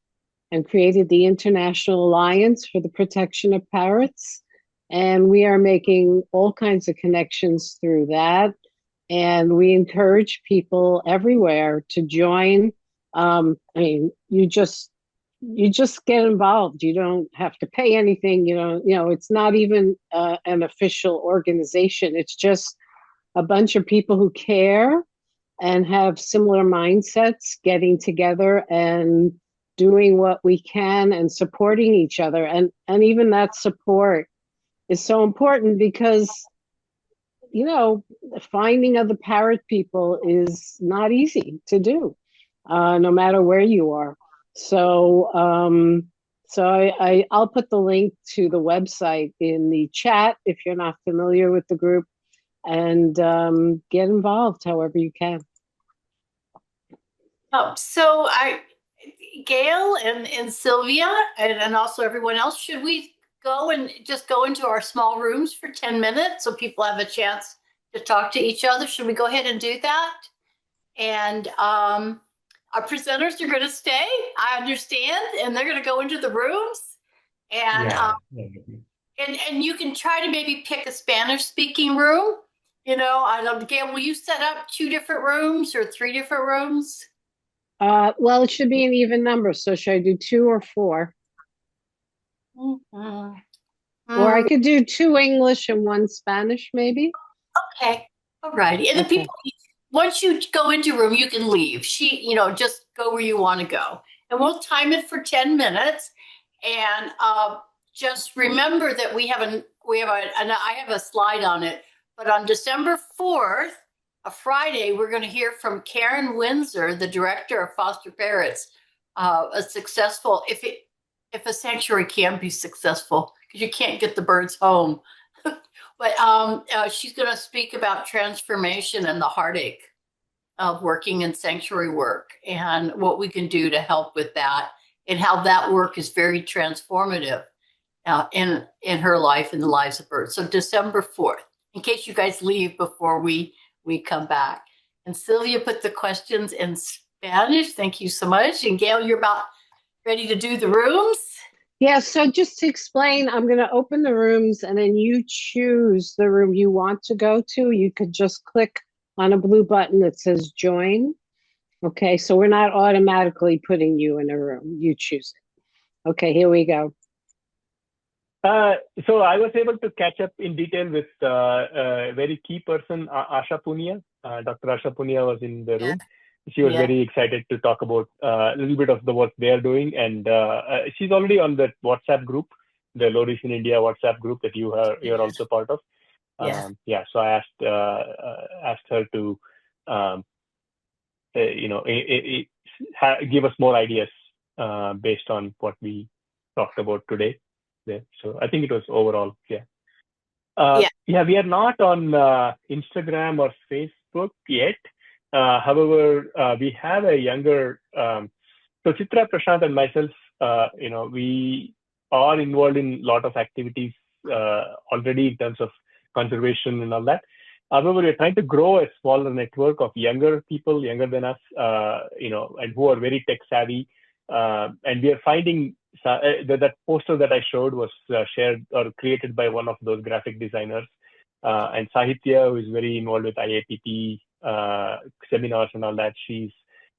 and created the International Alliance for the Protection of Parrots. And we are making all kinds of connections through that. And we encourage people everywhere to join. I mean, you just get involved. You don't have to pay anything. You know, it's not even an official organization. It's just a bunch of people who care and have similar mindsets getting together and doing what we can and supporting each other. And even that support is so important because, you know, finding other parrot people is not easy to do, no matter where you are. So, I'll put the link to the website in the chat if you're not familiar with the group, and get involved however you can. Oh, so Gail and Sylvia and also everyone else, should we go and just go into our small rooms for 10 minutes so people have a chance to talk to each other? Should we go ahead and do that? And our presenters are going to stay, I understand, and they're going to go into the rooms. And and you can try to maybe pick a Spanish-speaking room. You know, I don't. Gail, will you set up 2 different rooms or 3 different rooms? Well, it should be an even number. So should I do 2 or 4? Or I could do 2 English and 1 Spanish, maybe. Okay, all righty. And the people, once you go into a room, you can leave. You know, just go where you want to go, and we'll time it for 10 minutes. And just remember that and I have a slide on it. But on December 4th, a Friday, we're going to hear from Karen Windsor, the director of Foster Parrots, a successful, if a sanctuary can be successful, because you can't get the birds home. But she's going to speak about transformation and the heartache of working in sanctuary work and what we can do to help with that, and how that work is very transformative in her life and the lives of birds. So December 4th, in case you guys leave before we come back. And Sylvia put the questions in Spanish. Thank you so much. And Gail, you're about ready to do the rooms? Yeah, so just to explain, I'm going to open the rooms and then you choose the room you want to go to. You could just click on a blue button that says join. Okay, so we're not automatically putting you in a room. You choose it. Okay, here we go. So I was able to catch up in detail with a very key person, Asha Punia. Dr. Asha Punia was in the room. She was very excited to talk about a little bit of the work they're doing. And she's already on the WhatsApp group, the Loris in India WhatsApp group that you're also part of. So I asked her to, give us more ideas based on what we talked about today. So I think it was overall, we are not on Instagram or Facebook yet. However, we have a younger, so Chitra, Prashant, and myself, we are involved in a lot of activities already in terms of conservation and all that. However, we're trying to grow a smaller network of younger people, younger than us, and who are very tech savvy. And we are finding that poster that I showed was shared or created by one of those graphic designers. And Sahitya, who is very involved with IAPP seminars and all that, she's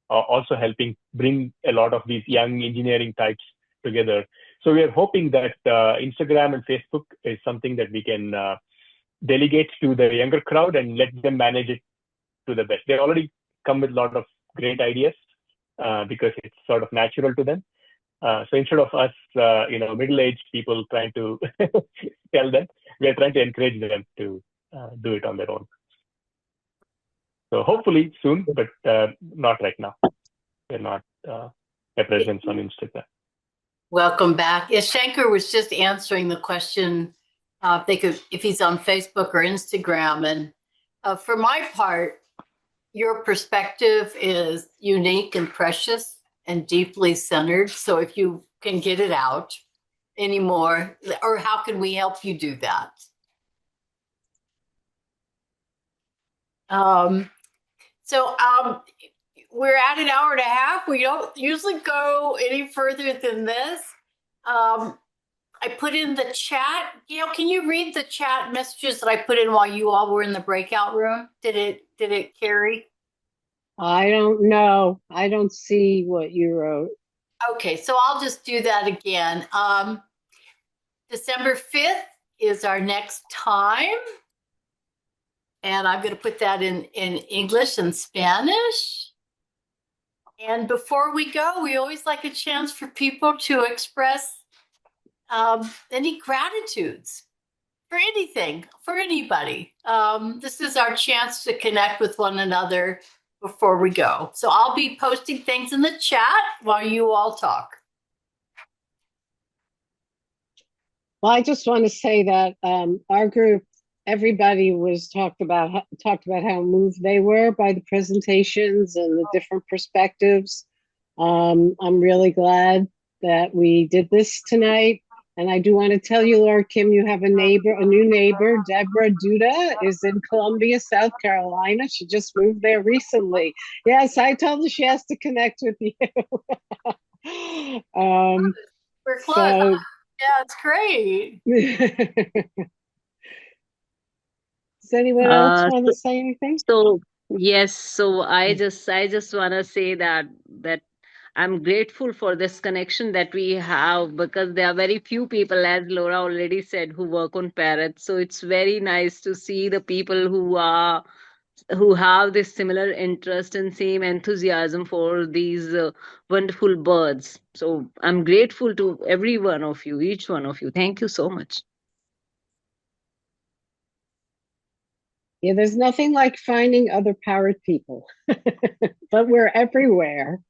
also helping bring a lot of these young engineering types together. So we are hoping that Instagram and Facebook is something that we can delegate to the younger crowd and let them manage it to the best. They already come with a lot of great ideas because it's sort of natural to them. So instead of us, middle-aged people trying to tell them, we are trying to encourage them to do it on their own. So hopefully soon, but not right now. We're not a presence on Instagram. Welcome back. Yes, Shankar was just answering the question if he's on Facebook or Instagram. And for my part, your perspective is unique and precious and deeply centered. So if you can get it out anymore, or how can we help you do that? So we're at an hour and a half. We don't usually go any further than this. I put in the chat. Gail, can you read the chat messages that I put in while you all were in the breakout room? Did it carry? I don't know. I don't see what you wrote. Okay, so I'll just do that again. December 5th is our next time. And I'm going to put that in English and Spanish. And before we go, we always like a chance for people to express any gratitudes for anything, for anybody. This is our chance to connect with one another before we go. So I'll be posting things in the chat while you all talk. Well, I just want to say that our group, everybody was talked about how moved they were by the presentations and the different perspectives. I'm really glad that we did this tonight. And I do want to tell you, Laura Kim, you have a new neighbor, Deborah Duda, is in Columbia, South Carolina. She just moved there recently. Yes, I told her she has to connect with you. We're close. So, yeah, it's great. Does anyone else want to say anything? So yes, so I just want to say that I'm grateful for this connection that we have, because there are very few people, as Laura already said, who work on parrots. So it's very nice to see the people who have this similar interest and same enthusiasm for these wonderful birds. So I'm grateful to every one of you, each one of you. Thank you so much. Yeah, there's nothing like finding other parrot people, but we're everywhere.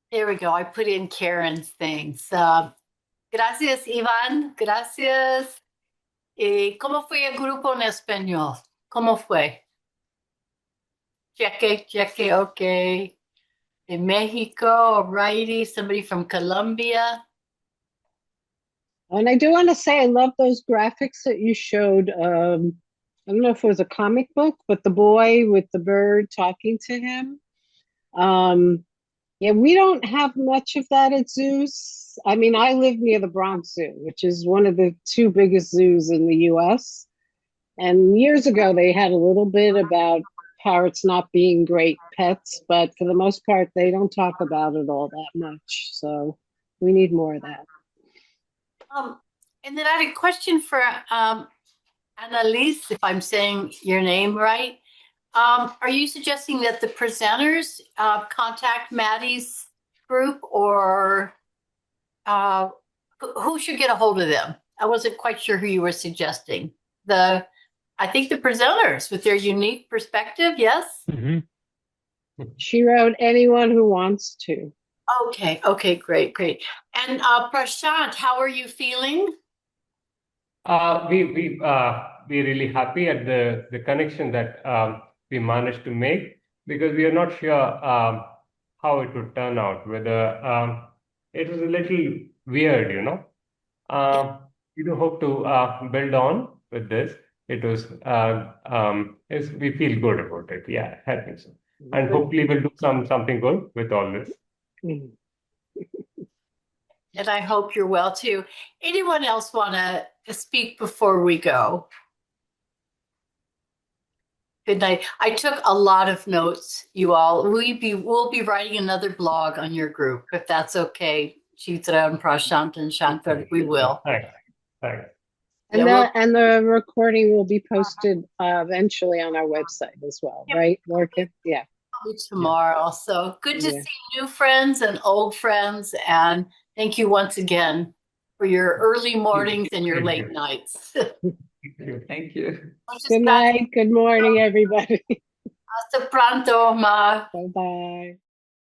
There we go. I put in Karen's things. Gracias, Iván. Gracias. ¿Cómo fue el grupo en español? ¿Cómo fue? Cheque, okay. In Mexico, alrighty. Somebody from Colombia. And I do want to say, I love those graphics that you showed. I don't know if it was a comic book, but the boy with the bird talking to him. Yeah, we don't have much of that at zoos. I mean, I live near the Bronx Zoo, which is one of the two biggest zoos in the US. And years ago, they had a little bit about parrots not being great pets, but for the most part, they don't talk about it all that much. So we need more of that. And then I had a question for Annalise, if I'm saying your name right. Are you suggesting that the presenters contact Maddie's group, or who should get a hold of them? I wasn't quite sure who you were suggesting. I think the presenters with their unique perspective, yes? Mm-hmm. She wrote anyone who wants to. Okay, great. And Prashant, how are you feeling? We're really happy at the connection that we managed to make, because we are not sure how it would turn out. Whether it was a little weird, you know. We do hope to build on with this. It was we feel good about it. Yeah, I think so. And hopefully we'll do something good with all this. And I hope you're well too. Anyone else want to speak before we go? Good night. I took a lot of notes, you all. We'll be writing another blog on your group, if that's okay. Chitra and Prashant and Shankar, we will. Thanks. And the recording will be posted eventually on our website as well, right, Lorcan? Yeah. Probably tomorrow. So good to see new friends and old friends, and thank you once again for your early mornings and your late nights. Thank you. Good night. Good morning, everybody. Hasta pronto, Ma. Bye-bye.